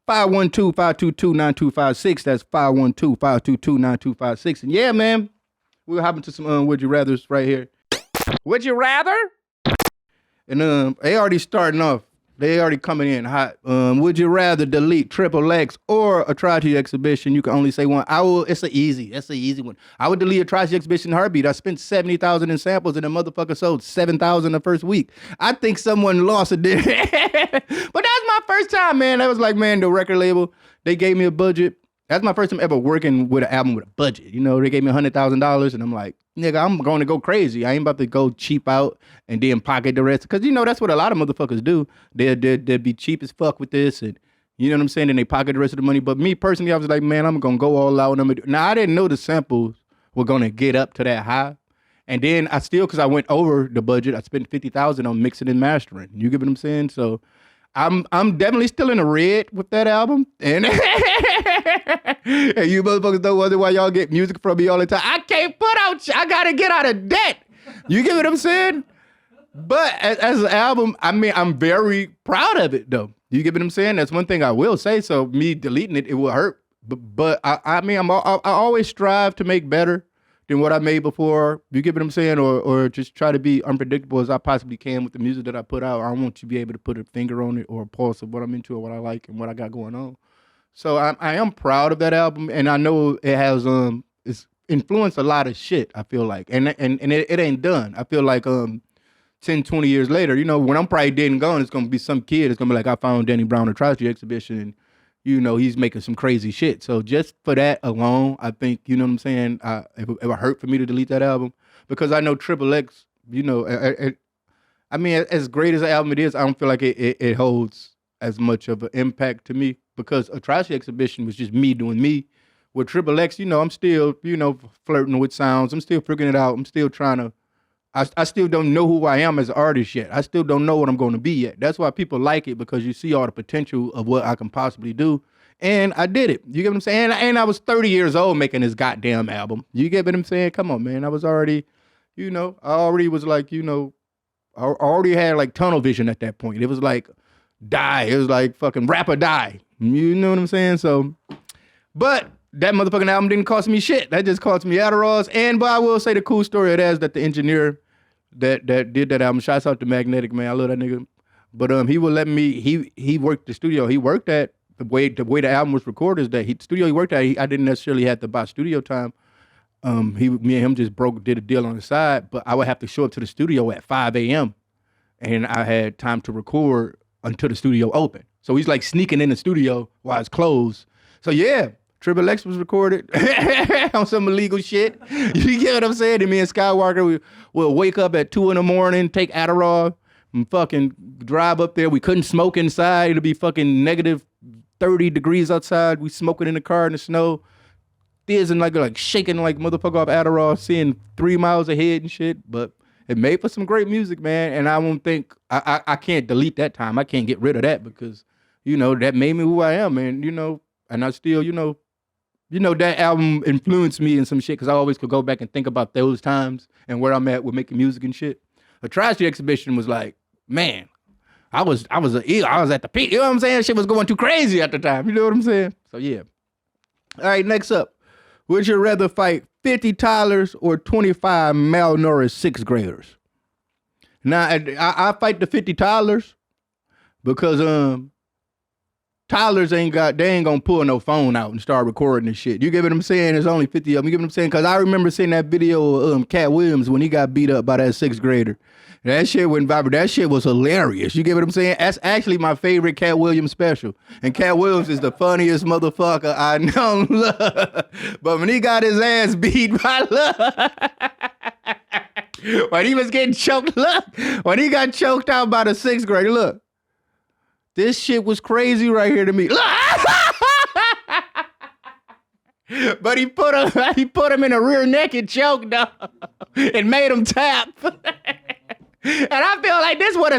[SPEAKER 2] 512-522-9256. That's 512-522-9256. And yeah, man, we'll hop into some Would You Rathers right here. Would you rather? And they already starting off. They already coming in hot. Would you rather delete Triple X or Atrocity Exhibition? You can only say one. That's an easy one. I would delete Atrocity Exhibition in a heartbeat. I spent $70,000 in samples and the motherfucker sold 7,000 the first week. I think someone lost it there. But that's my first time, man. That was like, man, the record label, they gave me a budget. That's my first time ever working with an album with a budget. You know, they gave me $100,000 and I'm like, nigga, I'm going to go crazy. I ain't about to go cheap out and then pocket the rest. Because, you know, that's what a lot of motherfuckers do. They'll be cheap as fuck with this and, you know what I'm saying? And they pocket the rest of the money. But me personally, I was like, man, I'm going to go all out. Now, I didn't know the samples were going to get up to that high. And then because I went over the budget, I spent $50,000 on mixing and mastering. You get what I'm saying? So I'm definitely still in the red with that album. And, and you motherfuckers don't wonder why y'all get music from me all the time. I can't put out, I gotta get out of debt. You get what I'm saying? But as an album, I mean, I'm very proud of it though. You get what I'm saying? That's one thing I will say. So me deleting it will hurt. But I mean, I always strive to make better than what I made before. You get what I'm saying? Or just try to be unpredictable as I possibly can with the music that I put out. I want to be able to put a finger on it or a pulse of what I'm into or what I like and what I got going on. So I am proud of that album, and I know it has it's influenced a lot of shit, I feel like. And it ain't done. I feel like 10, 20 years later, you know, when I'm probably dead and gone, it's gonna be some kid that's gonna be like, I found Danny Brown Atrocity Exhibition and you know, he's making some crazy shit. So just for that alone, I think, you know what I'm saying, it would hurt for me to delete that album because I know Triple X, you know, I mean, as great as the album it is, I don't feel like it holds as much of an impact to me because Atrocity Exhibition was just me doing me. With Triple X, you know, I'm still, you know, flirting with sounds. I'm still figuring it out. I'm still trying to, I still don't know who I am as an artist yet. I still don't know what I'm going to be yet. That's why people like it because you see all the potential of what I can possibly do. And I did it. You get what I'm saying? And I was 30 years old making this goddamn album. You get what I'm saying? Come on, man. I was already, you know, I already was like, you know, I already had like tunnel vision at that point. It was like die. It was like fucking rap or die. You know what I'm saying? So, but that motherfucking album didn't cost me shit. That just cost me Adderalls. But I will say the cool story of that is that the engineer that did that album, shouts out to Magnetic, man. I love that nigga. But he would let me, he worked the studio. He worked at the way the album was recorded is that the studio he worked at, I didn't necessarily have to buy studio time. Me and him just did a deal on the side, but I would have to show up to the studio at 5 a.m. and I had time to record until the studio opened. So he's like sneaking in the studio while it's closed. So yeah, Triple X was recorded on some illegal shit. You get what I'm saying? And me and Skywalker will wake up at 2 a.m, take Adderall, and fucking drive up there. We couldn't smoke inside. It'll be fucking negative 30 degrees outside. We smoking in the car in the snow. And like shaking like motherfucker off Adderall, seeing 3 miles ahead and shit. But it made for some great music, man. And I won't think I can't delete that time. I can't get rid of that because, that made me who I am, man. And I still, that album influenced me in some shit because I always could go back and think about those times and where I'm at with making music and shit. A Tragedy Exhibition was like, man, I was at the peak. You know what I'm saying? Shit was going too crazy at the time. You know what I'm saying? So yeah. All right, next up. Would you rather fight 50 toddlers or 25 malnourished sixth graders? Now, I fight the 50 toddlers because toddlers they ain't gonna pull no phone out and start recording this shit. You get what I'm saying? There's only 50 of them. You get what I'm saying? Because I remember seeing that video of Cat Williams when he got beat up by that sixth grader. That shit went viral. That shit was hilarious. You get what I'm saying? That's actually my favorite Cat Williams special. And Cat Williams is the funniest motherfucker I know. But when he got his ass beat by when he was getting choked, when he got choked out by the sixth grader, look. This shit was crazy right here to me. But he put him in a rear naked choke, dog, and made him tap. And I feel like this what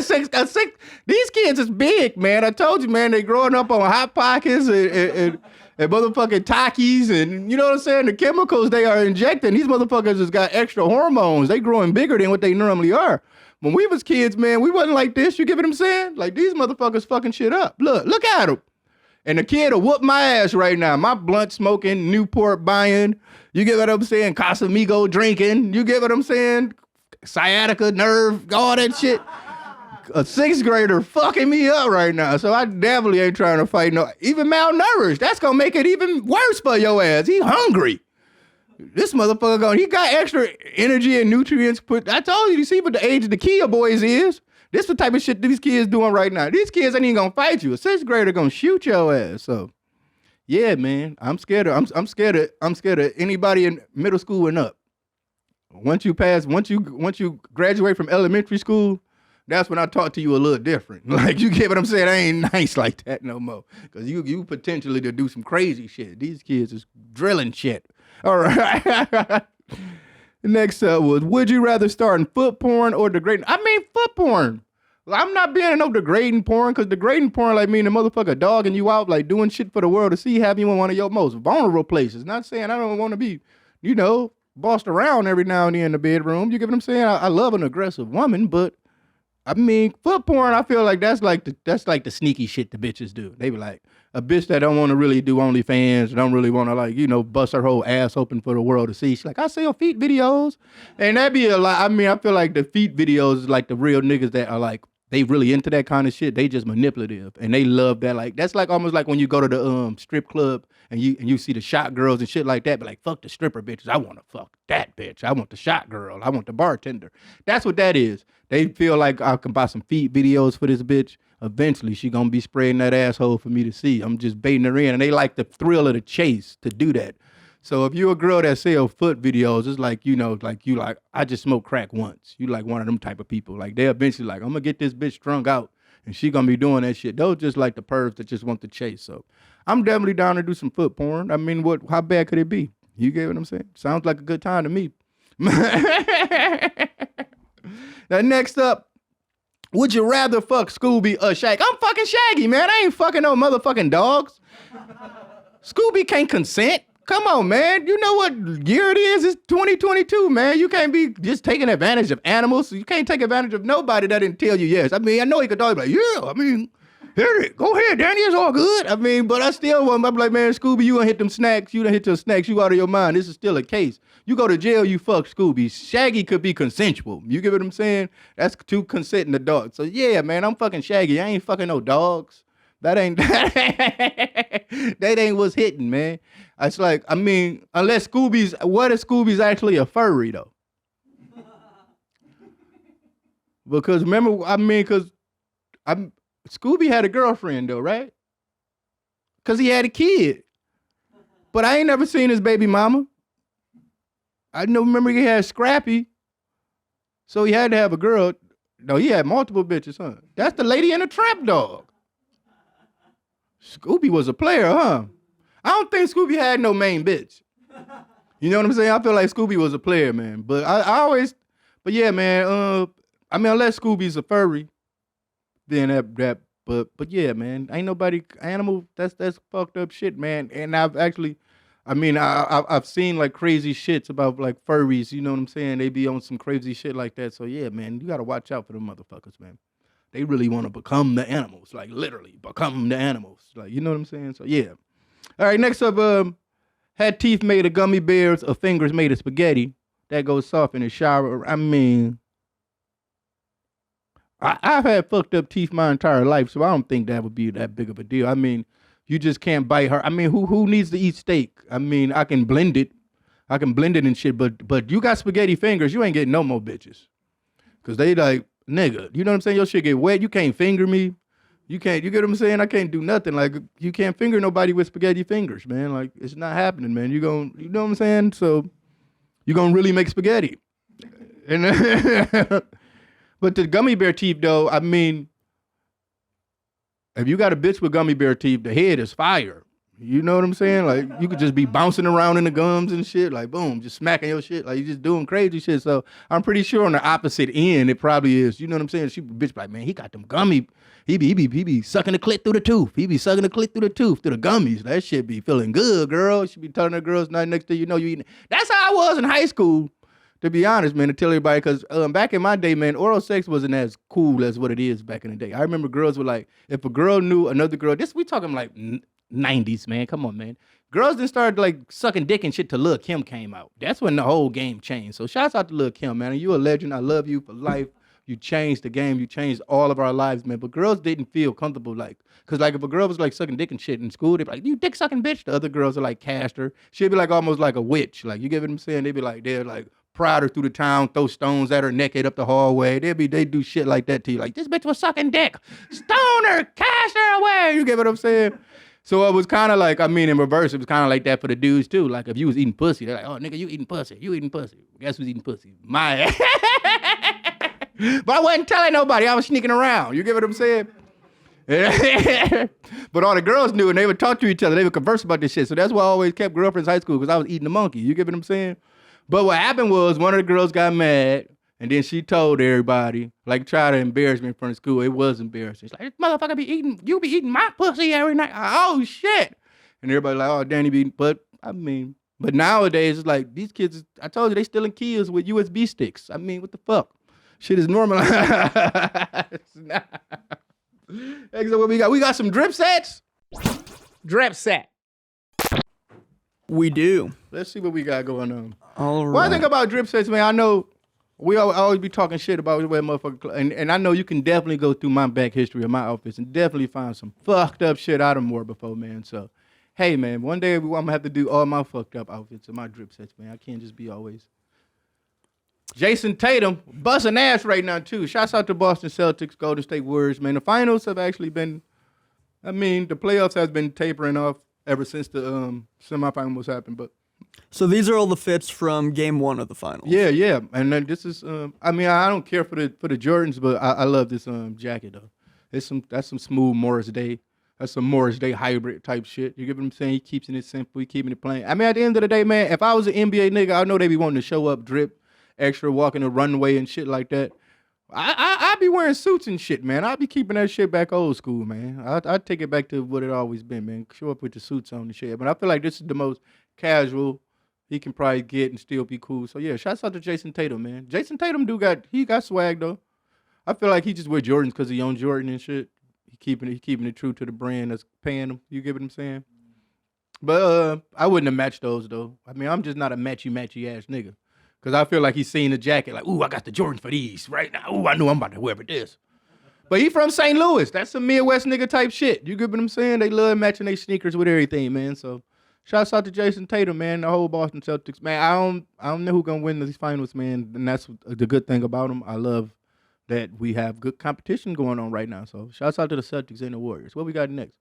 [SPEAKER 2] these kids is big, man. I told you, man, they growing up on Hot Pockets and motherfucking Takis and you know what I'm saying? The chemicals they are injecting, these motherfuckers just got extra hormones. They growing bigger than what they normally are. When we was kids, man, we wasn't like this. You get what I'm saying? Like these motherfuckers fucking shit up. Look at them. And the kid will whoop my ass right now. My blunt smoking, Newport buying. You get what I'm saying? Casamigo drinking. You get what I'm saying? Sciatica, nerve, all that shit. A sixth grader fucking me up right now. So I definitely ain't trying to fight even malnourished. That's gonna make it even worse for your ass. He hungry. This motherfucker he got extra energy and nutrients I told you see what the age of the Kia boys is. This the type of shit these kids doing right now. These kids ain't even gonna fight you. A sixth grader gonna shoot your ass. So yeah, man. I'm scared of anybody in middle school and up. Once you graduate from elementary school, that's when I talk to you a little different. Like, you get what I'm saying? I ain't nice like that no more. Because you potentially to do some crazy shit. These kids is drilling shit. All right. Next up was, would you rather start in foot porn or degrading? I mean, foot porn. I'm not being no degrading porn, because degrading porn like mean the motherfucker dogging you out, like doing shit for the world to see, have you in one of your most vulnerable places. Not saying I don't want to be, bossed around every now and then in the bedroom. You get what I'm saying? I love an aggressive woman, but I mean, foot porn, I feel like that's like the sneaky shit the bitches do. They be like, a bitch that don't want to really do OnlyFans, don't really want to bust her whole ass open for the world to see. She's like, I sell feet videos. And that'd be a lot. I mean, I feel like the feet videos is like the real niggas that are like, they really into that kind of shit. They just manipulative. And they love that. Like, that's like almost like when you go to the strip club and you see the shot girls and shit like that, but like, fuck the stripper bitches. I want to fuck that bitch. I want the shot girl. I want the bartender. That's what that is. They feel like I can buy some feet videos for this bitch. Eventually, she gonna be spraying that asshole for me to see. I'm just baiting her in. And they like the thrill of the chase to do that. So if you're a girl that sell foot videos, it's like, I just smoked crack once. You like one of them type of people. Like, they eventually like, I'm gonna get this bitch drunk out and she gonna be doing that shit. Those just like the pervs that just want the chase. So I'm definitely down to do some foot porn. I mean, how bad could it be? You get what I'm saying? Sounds like a good time to me. Now, next up, would you rather fuck Scooby or Shaggy? I'm fucking Shaggy, man. I ain't fucking no motherfucking dogs. Scooby can't consent. Come on, man. You know what year it is? It's 2022, man. You can't be just taking advantage of animals. You can't take advantage of nobody that didn't tell you yes. I mean, I know he could always be like, yeah, I mean, go ahead, Danny, it's all good. I mean, but I still want, I'm like, man, Scooby, you done hit them snacks. You done hit your snacks. You out of your mind. This is still a case. You go to jail, you fuck Scooby. Shaggy could be consensual. You get what I'm saying? That's two consenting adults. So yeah, man, I'm fucking Shaggy. I ain't fucking no dogs. That ain't that ain't what's hitting, man. It's like, I mean, unless what if Scooby's actually a furry though? Because remember, Scooby had a girlfriend though, right? Because he had a kid. But I ain't never seen his baby mama. I remember he had Scrappy. So he had to have a girl. No, he had multiple bitches, huh? That's the Lady and the Tramp Dog. Scooby was a player, huh? I don't think Scooby had no main bitch. You know what I'm saying? I feel like Scooby was a player, man. But but yeah, man, I mean, unless Scooby's a furry, then but yeah, man, ain't nobody animal. That's fucked up shit, man. And I've seen like crazy shits about like furries. You know what I'm saying? They be on some crazy shit like that. So yeah, man, you gotta watch out for them motherfuckers, man. They really want to become the animals, like literally become the animals. Like, you know what I'm saying? So yeah. All right, next up, had teeth made of gummy bears or fingers made of spaghetti. That goes soft in the shower. I mean, I've had fucked up teeth my entire life, so I don't think that would be that big of a deal. I mean, you just can't bite her. I mean, who needs to eat steak? I mean, I can blend it and shit, but you got spaghetti fingers, you ain't getting no more bitches. Cause they like, nigga, you know what I'm saying? Your shit get wet, you can't finger me. You get what I'm saying? I can't do nothing. Like, you can't finger nobody with spaghetti fingers, man. Like, it's not happening, man. You know what I'm saying? So, you gonna really make spaghetti. And but the gummy bear teeth, though, I mean, if you got a bitch with gummy bear teeth, the head is fire. You know what I'm saying? Like, you could just be bouncing around in the gums and shit. Like, boom, just smacking your shit. Like, you just doing crazy shit. So, I'm pretty sure on the opposite end, it probably is. You know what I'm saying? She bitch like, man, he got them gummy. He be sucking the clit through the tooth. He be sucking the clit through the tooth, through the gummies. That shit be feeling good, girl. She be telling her girls not next to you know you eating. That's how I was in high school, to be honest, man, to tell everybody. Because back in my day, man, oral sex wasn't as cool as what it is back in the day. I remember girls were like, if a girl knew another girl, we talking like 90s, man. Come on, man. Girls didn't start like sucking dick and shit till Lil' Kim came out. That's when the whole game changed. So shouts out to Lil' Kim, man. You a legend. I love you for life. You changed the game. You changed all of our lives, man. But girls didn't feel comfortable, like, because, like, if a girl was, like, sucking dick and shit in school, they'd be like, you dick-sucking bitch. The other girls are, like, cast her. She'd be, like, almost like a witch. Like, you get what I'm saying? They'd be, like, they're, like, prod her through the town, throw stones at her naked up the hallway. They do shit like that to you. Like, this bitch was sucking dick. Stone her. Cast her away. You get what I'm saying? So it was kind of like, I mean, in reverse, it was kind of like that for the dudes, too. Like, if you was eating pussy, they're like, oh, nigga, you eating pussy. You eating pussy. Guess who's eating pussy? My ass. But I wasn't telling nobody. I was sneaking around. You get what I'm saying? But all the girls knew, and they would talk to each other. They would converse about this shit. So that's why I always kept girlfriends in high school, because I was eating the monkey. You get what I'm saying? But what happened was one of the girls got mad, and then she told everybody, like, try to embarrass me in front of school. It was embarrassing. She's like, this motherfucker you be eating my pussy every night. Oh, shit. And everybody like, oh, Danny be, but nowadays, it's like, these kids, I told you, they stealing kids with USB sticks. I mean, what the fuck? Shit is normalized. Hey, so what we got? We got some drip sets.
[SPEAKER 4] Drip set. We do.
[SPEAKER 2] Let's see what we got going on.
[SPEAKER 4] All right.
[SPEAKER 2] One thing about drip sets, man, I know we always be talking shit about where motherfucker, and I know you can definitely go through my back history of my outfits and definitely find some fucked up shit I done wore before, man. So, hey, man, one day I'm gonna have to do all my fucked up outfits and my drip sets, man. I can't just be always. Jason Tatum busting ass right now, too. Shouts out to Boston Celtics, Golden State Warriors, man. The finals have actually been, the playoffs has been tapering off ever since the semifinals happened. But
[SPEAKER 4] so these are all the fits from game one of the finals.
[SPEAKER 2] Yeah. And then this is, I don't care for the Jordans, but I love this jacket, though. That's some smooth Morris Day. That's some Morris Day hybrid type shit. You get what I'm saying? He keeping it simple. He keeping it plain. I mean, at the end of the day, man, if I was an NBA nigga, I know they be wanting to show up, drip, extra, walking the runway and shit like that. I be wearing suits and shit, man. I be keeping that shit back old school, man. I take it back to what it always been, man. Show up with the suits on and shit. But I feel like this is the most casual he can probably get and still be cool. So yeah, shouts out to Jason Tatum, man. Jason Tatum he got swag though. I feel like he just wear Jordans because he owns Jordan and shit. He keeping it true to the brand that's paying him. You get what I'm saying? But I wouldn't have matched those though. I mean, I'm just not a matchy ass nigga. Because I feel like he's seen the jacket, like, ooh, I got the Jordans for these right now. Ooh, I know I'm about to wear for this. But he from St. Louis. That's some Midwest nigga type shit. You get what I'm saying? They love matching their sneakers with everything, man. So shouts out to Jason Tatum, man. The whole Boston Celtics, man. I don't know who's gonna win these finals, man. And that's the good thing about them. I love that we have good competition going on right now. So shouts out to the Celtics and the Warriors. What we got next?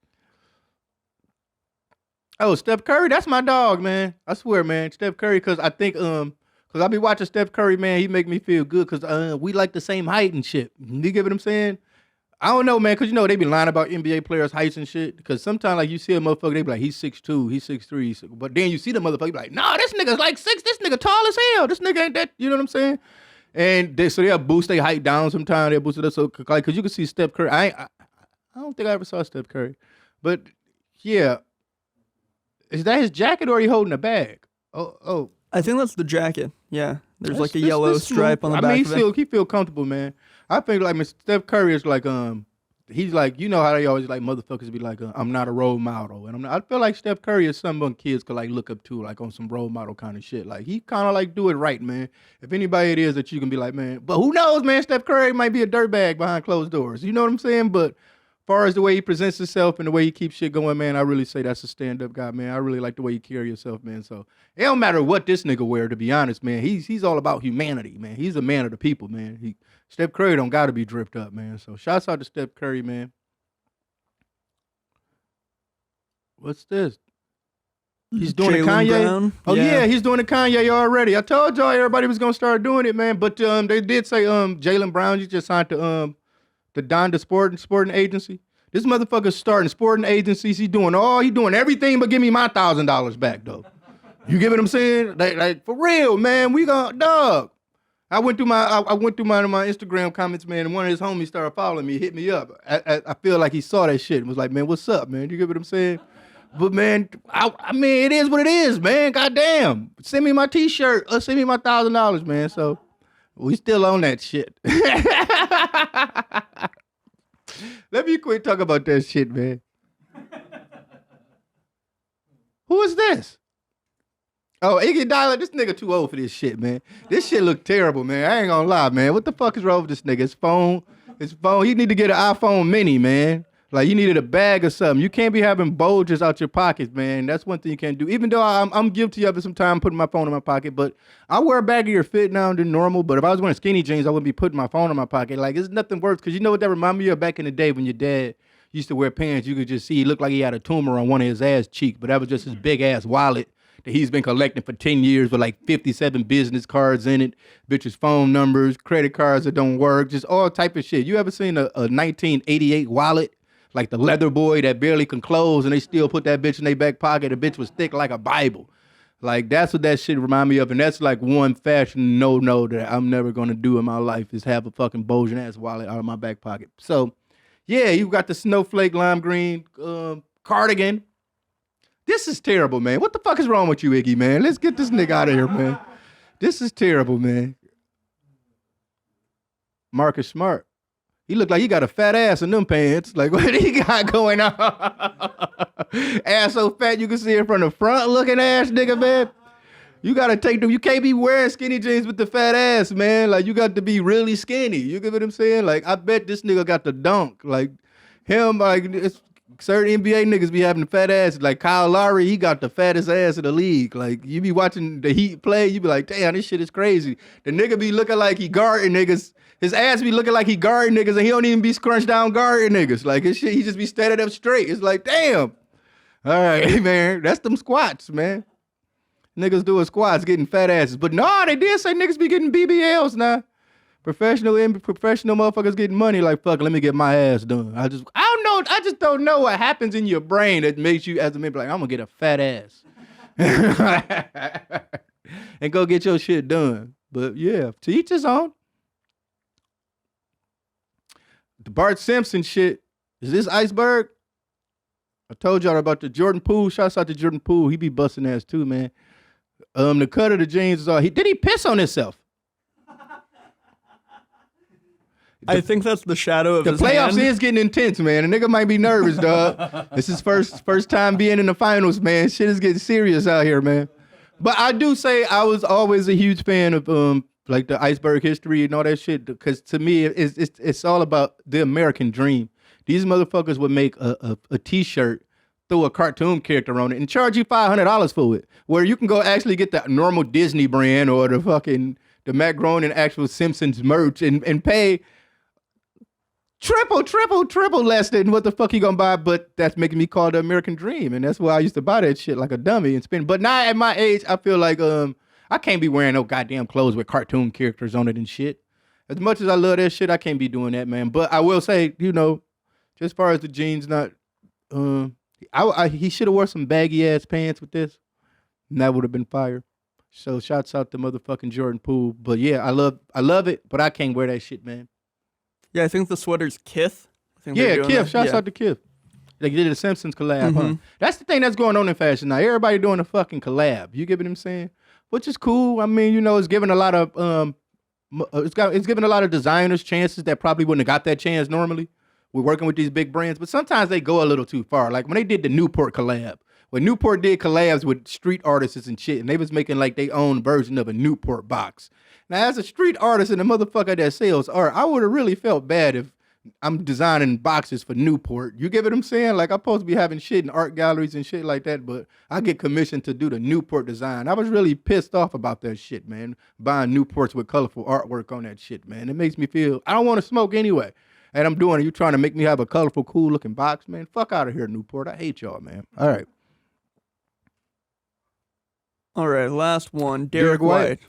[SPEAKER 2] Oh, Steph Curry, that's my dog, man. I swear, man. Steph Curry, because I think, because I be watching Steph Curry, man, he make me feel good because we like the same height and shit. You get what I'm saying? I don't know, man, because, you know, they be lying about NBA players' heights and shit because sometimes, like, you see a motherfucker, they be like, he's 6'2", he's 6'3", but then you see the motherfucker, you be like, nah, this nigga's like 6', this nigga tall as hell, this nigga ain't that, you know what I'm saying? And so they'll boost their height down sometimes, they'll boost it up, so, like, because you can see Steph Curry, I don't think I ever saw Steph Curry, but, yeah. Is that his jacket or are he holding a bag? Oh.
[SPEAKER 4] I think that's the jacket. Yeah. There's like a yellow stripe on the back of it.
[SPEAKER 2] He feel comfortable, man. I think like Steph Curry is like he's like, you know how they always like motherfuckers be like, I'm not a role model. And I feel like Steph Curry is someone kids could like look up to, like on some role model kind of shit. Like he kind of like do it right, man. If anybody it is that you can be like, man, but who knows, man, Steph Curry might be a dirtbag behind closed doors. You know what I'm saying? But far as the way he presents himself and the way he keeps shit going, man, I really say that's a stand-up guy, man. I really like the way you carry yourself, man. So it don't matter what this nigga wear, to be honest, man. He's all about humanity, man. He's a man of the people, man. Steph Curry don't gotta be dripped up, man. So shouts out to Steph Curry, man. What's this? He's doing
[SPEAKER 4] Jaylen
[SPEAKER 2] the Kanye.
[SPEAKER 4] Brown?
[SPEAKER 2] Oh yeah, he's doing the Kanye already. I told y'all everybody was gonna start doing it, man. But they did say Jaylen Brown, you just signed to the Donda sporting agency. This motherfucker's starting sporting agencies. He's doing everything but give me my $1,000 back, though. You get what I'm saying? Like for real, man. We gonna dog. I went through my Instagram comments, man, and one of his homies started following me, hit me up. I feel like he saw that shit and was like, man, what's up, man? You get what I'm saying? But man, I mean, it is what it is, man. Goddamn. Send me my t-shirt. Send me my $1,000, man. So we still on that shit. Let me quit talking about that shit, man. Who is this? Oh, Iggy Dialer, this nigga too old for this shit, man. This shit look terrible, man. I ain't gonna lie, man. What the fuck is wrong with this nigga? His phone. He need to get an iPhone mini, man. Like, you needed a bag or something. You can't be having bulges out your pockets, man. That's one thing you can't do. Even though I'm guilty of it sometimes, putting my phone in my pocket. But I wear a baggier fit now than normal. But if I was wearing skinny jeans, I wouldn't be putting my phone in my pocket. Like, it's nothing worse. Because you know what that reminds me of back in the day when your dad used to wear pants. You could just see he looked like he had a tumor on one of his ass cheeks. But that was just his big-ass wallet that he's been collecting for 10 years with like 57 business cards in it, bitches' phone numbers, credit cards that don't work, just all type of shit. You ever seen a 1988 wallet? Like the leather boy that barely can close and they still put that bitch in their back pocket. The bitch was thick like a Bible. Like, that's what that shit remind me of. And that's like one fashion no that I'm never going to do in my life is have a fucking Bulging ass wallet out of my back pocket. So, yeah, you got the snowflake lime green cardigan. This is terrible, man. What the fuck is wrong with you, Iggy, man? Let's get this nigga out of here, man. This is terrible, man. Marcus Smart. He looked like he got a fat ass in them pants. Like, what he got going on? Ass so fat you can see it from the front looking ass, nigga, man. You gotta take them. You can't be wearing skinny jeans with the fat ass, man. Like, you got to be really skinny. You get what I'm saying? Like, I bet this nigga got the dunk. Like, him, like, it's certain NBA niggas be having the fat ass. Like, Kyle Lowry, he got the fattest ass in the league. Like, you be watching the Heat play, you be like, damn, this shit is crazy. The nigga be looking like he guarding niggas. His ass be looking like he guarding niggas, and he don't even be scrunched down guarding niggas. Like, his shit, he just be standing up straight. It's like, damn. All right, man, that's them squats, man. Niggas doing squats, getting fat asses. But no, they did say niggas be getting BBLs now. Professional motherfuckers getting money. Like, fuck, let me get my ass done. I don't know. I just don't know what happens in your brain that makes you, as a man, be like, I'm gonna get a fat ass and go get your shit done. But yeah, to each his own. The Bart Simpson shit. Is this iceberg? I told y'all about the Jordan Poole. Shouts out to Jordan Poole. He be busting ass too, man. The cut of the jeans is all. Did he piss on himself?
[SPEAKER 4] I think that's the shadow of
[SPEAKER 2] the
[SPEAKER 4] his
[SPEAKER 2] playoffs
[SPEAKER 4] hand.
[SPEAKER 2] is getting intense, man. A nigga might be nervous, dog. This is first time being in the finals, man. Shit is getting serious out here, man. But I do say I was always a huge fan of like the iceberg history and all that shit. Because to me, it's all about the American dream. These motherfuckers would make a T-shirt, throw a cartoon character on it, and charge you $500 for it. Where you can go actually get the normal Disney brand or the Matt Groening actual Simpsons merch and pay triple less than what the fuck you gonna buy. But that's making me call the American dream, and that's why I used to buy that shit like a dummy and spend. But now at my age, I feel like I can't be wearing no goddamn clothes with cartoon characters on it and shit. As much as I love that shit, I can't be doing that, man. But I will say, just as far as the jeans, not he should have wore some baggy ass pants with this, and that would have been fire. So shouts out to motherfucking Jordan Poole. But yeah, I love it, but I can't wear that shit, man.
[SPEAKER 4] Yeah, I think the sweater's Kith.
[SPEAKER 2] Yeah, Kith. Shouts out to Kith. They did a Simpsons collab, huh? That's the thing that's going on in fashion now. Everybody doing a fucking collab. You get what I'm saying? Which is cool. I mean, it's giving a lot of it's giving a lot of designers chances that probably wouldn't have got that chance normally. We're working with these big brands, but sometimes they go a little too far. Like when they did the Newport collab. When Newport did collabs with street artists and shit, and they was making like their own version of a Newport box. Now, as a street artist and a motherfucker that sells art, I would have really felt bad if I'm designing boxes for Newport. You get what I'm saying? Like, I'm supposed to be having shit in art galleries and shit like that, but I get commissioned to do the Newport design. I was really pissed off about that shit, man. Buying Newports with colorful artwork on that shit, man. It makes me feel, I don't want to smoke anyway. And I'm doing it. You trying to make me have a colorful, cool-looking box, man? Fuck out of here, Newport. I hate y'all, man. All right.
[SPEAKER 4] All right, last one. Derek White.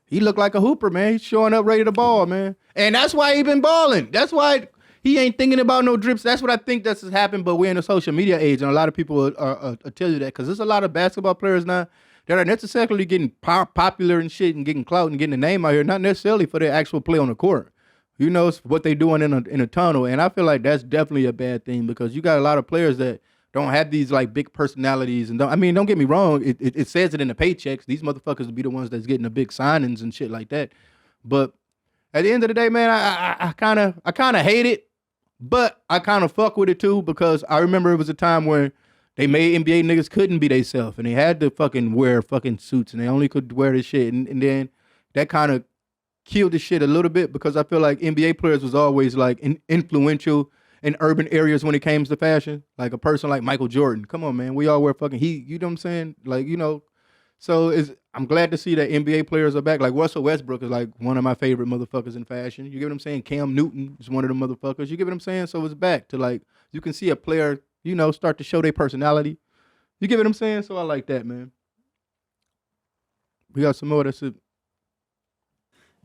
[SPEAKER 2] He looked like a hooper, man. He's showing up ready to ball, man. And that's why he been balling. That's why he ain't thinking about no drips. That's what I think that's happened, but we're in a social media age, and a lot of people will tell you that, because there's a lot of basketball players now that are necessarily getting popular and shit and getting clout and getting a name out here, not necessarily for their actual play on the court. It's what they doing in a tunnel, and I feel like that's definitely a bad thing, because you got a lot of players that don't have these like big personalities, and don't get me wrong, it says it in the paychecks. These motherfuckers will be the ones that's getting the big signings and shit like that. But at the end of the day, man, I kind of hate it, but I kind of fuck with it too, because I remember it was a time where they made NBA niggas couldn't be themselves, and they had to fucking wear fucking suits, and they only could wear this shit, and then that kind of killed the shit a little bit, because I feel like NBA players was always like influential in urban areas when it came to fashion. Like a person like Michael Jordan. Come on, man. We all wear fucking heat. You know what I'm saying? Like, so I'm glad to see that NBA players are back. Like Russell Westbrook is like one of my favorite motherfuckers in fashion. You get what I'm saying? Cam Newton is one of the motherfuckers. You get what I'm saying? So it's back to like, you can see a player, start to show their personality. You get what I'm saying? So I like that, man. We got some more. That's it.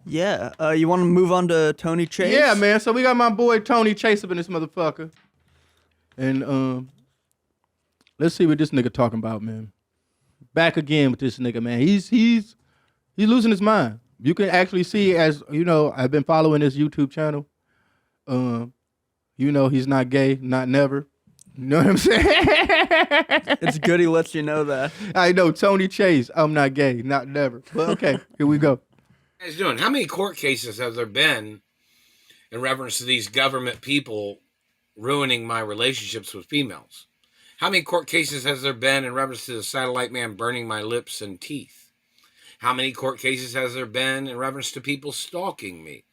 [SPEAKER 4] Yeah, you want to move on to Tony Chase?
[SPEAKER 2] Yeah, man. So we got my boy Tony Chase up in this motherfucker, and let's see what this nigga talking about, man. Back again with this nigga, man. He's losing his mind. You can actually see, as I've been following his YouTube channel. He's not gay, not never. You know what I'm saying?
[SPEAKER 4] It's good he lets you know that.
[SPEAKER 2] I know, Tony Chase. I'm not gay, not never. But okay, here we go.
[SPEAKER 8] Guys doing? How many court cases have there been in reference to these government people ruining my relationships with females? How many court cases has there been in reference to the satellite man burning my lips and teeth? How many court cases has there been in reference to people stalking me?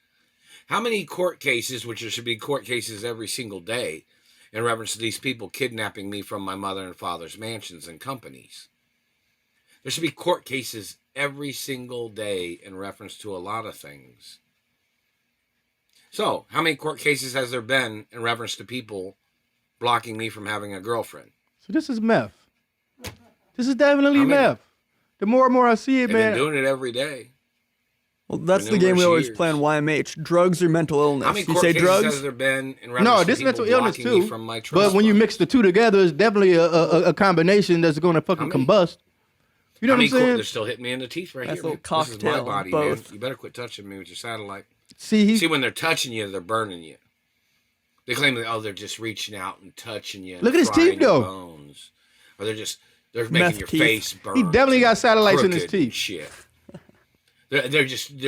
[SPEAKER 8] How many court cases, which there should be court cases every single day, in reference to these people kidnapping me from my mother and father's mansions and companies? There should be court cases every single day in reference to a lot of things. So, how many court cases has there been in reference to people blocking me from having a girlfriend?
[SPEAKER 2] So this is meth. This is definitely meth. The more and more I see it, man.
[SPEAKER 8] I've been doing it every day.
[SPEAKER 4] Well, that's the game we always play on YMH. Drugs or mental illness.
[SPEAKER 8] How many
[SPEAKER 4] you
[SPEAKER 8] court
[SPEAKER 4] say
[SPEAKER 8] cases
[SPEAKER 4] drugs?
[SPEAKER 8] has there been in reference to
[SPEAKER 2] this
[SPEAKER 8] people
[SPEAKER 2] mental illness
[SPEAKER 8] blocking me
[SPEAKER 2] too.
[SPEAKER 8] from my trust
[SPEAKER 2] But when you
[SPEAKER 8] fund?
[SPEAKER 2] mix the two together, it's definitely a combination that's going to fucking combust. You know what I'm saying?
[SPEAKER 8] They're still hitting me in the teeth right
[SPEAKER 4] That's
[SPEAKER 8] here.
[SPEAKER 4] a little
[SPEAKER 8] This is my
[SPEAKER 4] cocktail,
[SPEAKER 8] body,
[SPEAKER 4] both.
[SPEAKER 8] man. You better quit touching me with your satellite.
[SPEAKER 2] See,
[SPEAKER 8] when they're touching you, they're burning you. They claim that, they're just reaching out and touching you.
[SPEAKER 2] Look at his teeth, though.
[SPEAKER 8] Bones. Or they're making
[SPEAKER 4] Meth
[SPEAKER 8] your
[SPEAKER 4] teeth.
[SPEAKER 8] face burn.
[SPEAKER 2] He definitely got satellites in his teeth.
[SPEAKER 8] Shit. They're just.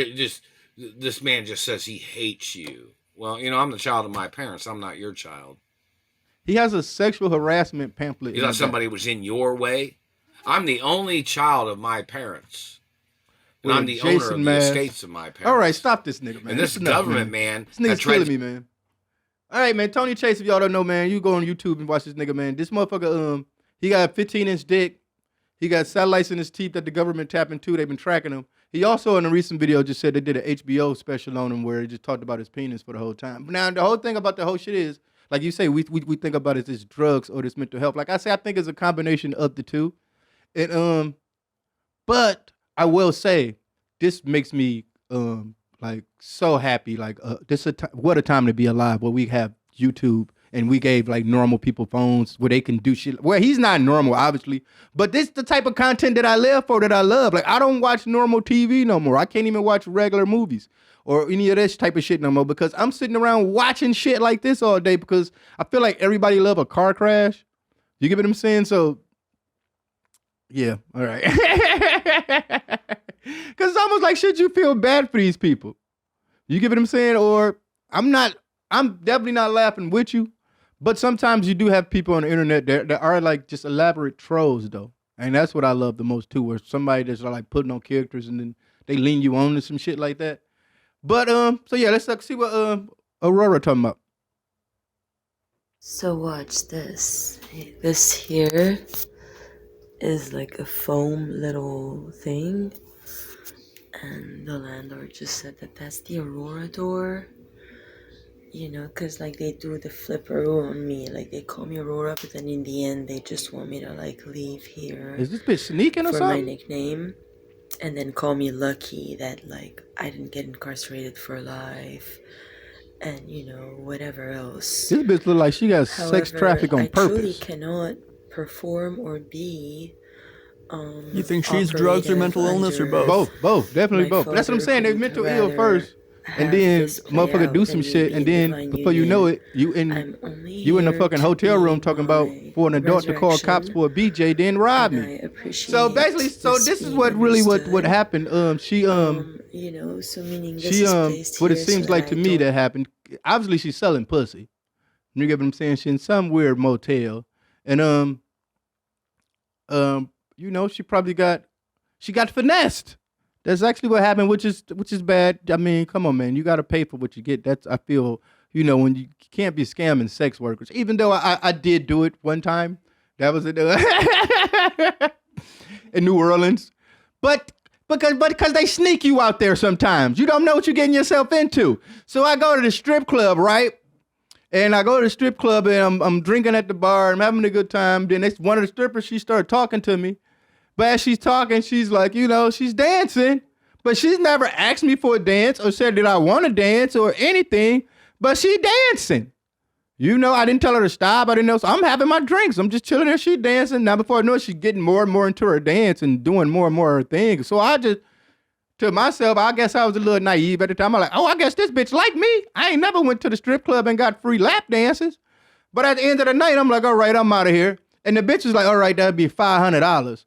[SPEAKER 8] This man just says he hates you. Well, I'm the child of my parents. I'm not your child.
[SPEAKER 2] he has a sexual harassment pamphlet.
[SPEAKER 8] You thought somebody was in your way? I'm the only child of my parents. And I'm the owner of the estates of my parents.
[SPEAKER 2] All right, stop this nigga, man.
[SPEAKER 8] And this government, man.
[SPEAKER 2] This nigga's killing me, man. All right, man. Tony Chase, if y'all don't know, man, you go on YouTube and watch this nigga, man. This motherfucker, he got a 15-inch dick. He got satellites in his teeth that the government tap into. They've been tracking him. He also, in a recent video, just said they did an HBO special on him where he just talked about his penis for the whole time. But now, the whole thing about the whole shit is, like you say, we think about it as drugs or this mental health. Like I say, I think it's a combination of the two. And but I will say, this makes me like so happy. Like what a time to be alive where we have YouTube and we gave like normal people phones where they can do shit. Well, he's not normal, obviously, but this is the type of content that I live for, that I love. Like I don't watch normal TV no more. I can't even watch regular movies or any of this type of shit no more because I'm sitting around watching shit like this all day because I feel like everybody love a car crash. You get what I'm saying? So yeah, all right. Because it's almost like, should you feel bad for these people? You get what I'm saying? Or I'm definitely not laughing with you, but sometimes you do have people on the internet that are like just elaborate trolls though. And that's what I love the most too, where somebody that's like putting on characters and then they lean you on to some shit like that. But so yeah, let's see what Aurora talking about.
[SPEAKER 9] So watch this. This here is like a foam little thing, and the landlord just said that that's the Aurora door, you know, because like they do the flipperoo on me, like they call me Aurora, but then in the end they just want me to like leave here.
[SPEAKER 2] Is this bitch sneaking or
[SPEAKER 9] for
[SPEAKER 2] something?
[SPEAKER 9] my nickname, and then call me lucky that like I didn't get incarcerated for life, and you know, whatever else.
[SPEAKER 2] This bitch look like she got sex traffic on purpose.
[SPEAKER 9] I truly cannot perform or be
[SPEAKER 4] you think she's drugs or mental illness or both?
[SPEAKER 2] Both, definitely both. That's what I'm saying. They're mental ill first, and then motherfucker do some shit, and then before you know it, you in the fucking hotel room talking about for an adult to call cops for a BJ, then rob me. So basically, this is what happened. She
[SPEAKER 9] you know, so meaning this
[SPEAKER 2] what it seems like to me that happened. Obviously, she's selling pussy. You get what I'm saying? She's in some weird motel, and you know, she got finessed. That's actually what happened, which is bad. I mean, come on, man, you got to pay for what you get. That's, I feel, you know, when you can't be scamming sex workers. Even though I did do it one time, that was in New Orleans, but because they sneak you out there sometimes, you don't know what you're getting yourself into. So I go to the strip club, right? And I go to the strip club and I'm drinking at the bar. I'm having a good time. Then one of the strippers, she started talking to me. But as she's talking, she's like, you know, she's dancing. But she's never asked me for a dance or said that I want to dance or anything. But she dancing. You know, I didn't tell her to stop. I didn't know. So I'm having my drinks. I'm just chilling there. She dancing. Now before I know it, she's getting more and more into her dance and doing more and more of her things. So I just, to myself, I guess I was a little naive at the time. I'm like, oh, I guess this bitch like me. I ain't never went to the strip club and got free lap dances. But at the end of the night, I'm like, all right, I'm out of here. And the bitch was like, all right, that'd be $500.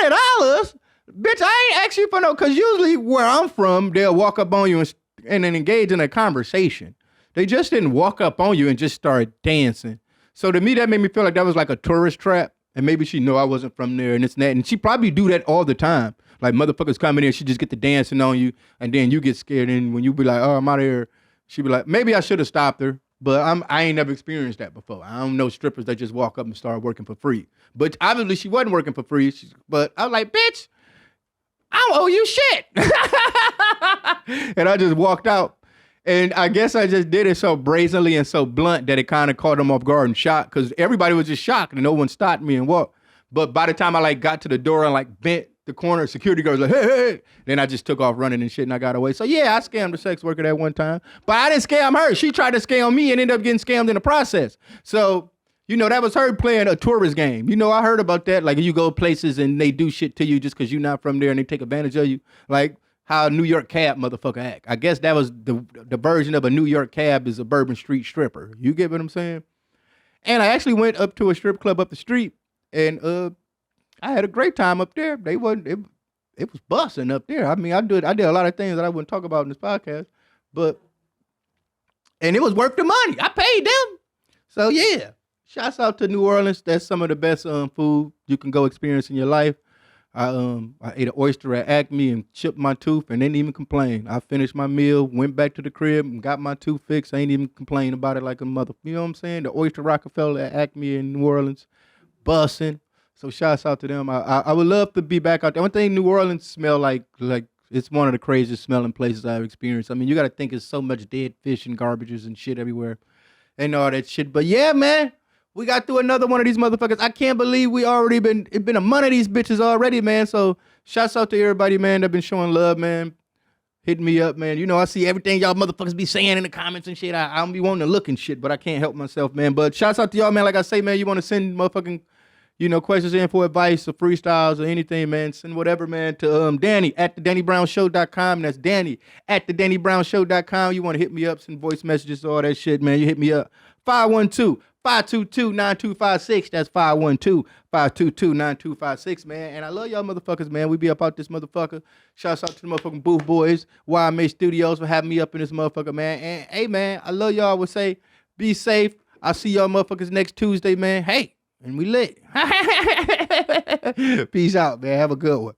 [SPEAKER 2] $500? Bitch, I ain't asked you for no, because usually where I'm from, they'll walk up on you and then engage in a conversation. They just didn't walk up on you and just start dancing. So to me, that made me feel like that was like a tourist trap. And maybe she knew I wasn't from there and this and that. And she probably do that all the time. Like motherfuckers coming in, she just get to dancing on you, and then you get scared. And when you be like, oh, I'm out of here, she be like, maybe I should have stopped her. But I ain't never experienced that before. I don't know strippers that just walk up and start working for free. But obviously she wasn't working for free. But I was like, bitch, I don't owe you shit. And I just walked out. And I guess I just did it so brazenly and so blunt that it kind of caught them off guard and shocked, because everybody was just shocked and no one stopped me and walked. But by the time I like got to the door and like bent the corner, security guard was like, hey. Then I just took off running and shit and I got away. So yeah, I scammed a sex worker that one time. But I didn't scam her. She tried to scam me and ended up getting scammed in the process. So, you know, that was her playing a tourist game. You know, I heard about that. Like you go places and they do shit to you just because you're not from there and they take advantage of you. Like how a New York cab motherfucker act. I guess that was the version of a New York cab is a Bourbon Street stripper. You get what I'm saying? And I actually went up to a strip club up the street and I had a great time up there. It was busting up there. I mean, I did a lot of things that I wouldn't talk about in this podcast, and it was worth the money. I paid them. So yeah, shouts out to New Orleans. That's some of the best food you can go experience in your life. I ate an oyster at Acme and chipped my tooth and didn't even complain. I finished my meal, went back to the crib and got my tooth fixed. I ain't even complain about it like a mother. You know what I'm saying? The Oyster Rockefeller at Acme in New Orleans, bussin'. So shouts out to them. I would love to be back out there. One thing New Orleans smell like it's one of the craziest smelling places I've experienced. I mean, you got to think it's so much dead fish and garbages and shit everywhere and all that shit. But yeah, man, we got through another one of these motherfuckers. I can't believe it's been a month of these bitches already, man. So shouts out to everybody, man, that been showing love, man. Hitting me up, man. You know, I see everything y'all motherfuckers be saying in the comments and shit. I don't be wanting to look and shit, but I can't help myself, man. But shouts out to y'all, man. Like I say, man, you want to send motherfucking, questions in for advice or freestyles or anything, man, send whatever, man, to Danny at thedannybrownshow.com. That's Danny at thedannybrownshow.com. You want to hit me up, send voice messages, all that shit, man. You hit me up. 512-522-9256. That's 512-522-9256, man. And I love y'all motherfuckers, man. We be up out this motherfucker. Shouts out to the motherfucking Booth Boys, YMA Studios for having me up in this motherfucker, man. And hey, man, I love y'all. I would say be safe. I'll see y'all motherfuckers next Tuesday, man. Hey. And we lit. Peace out, man. Have a good one.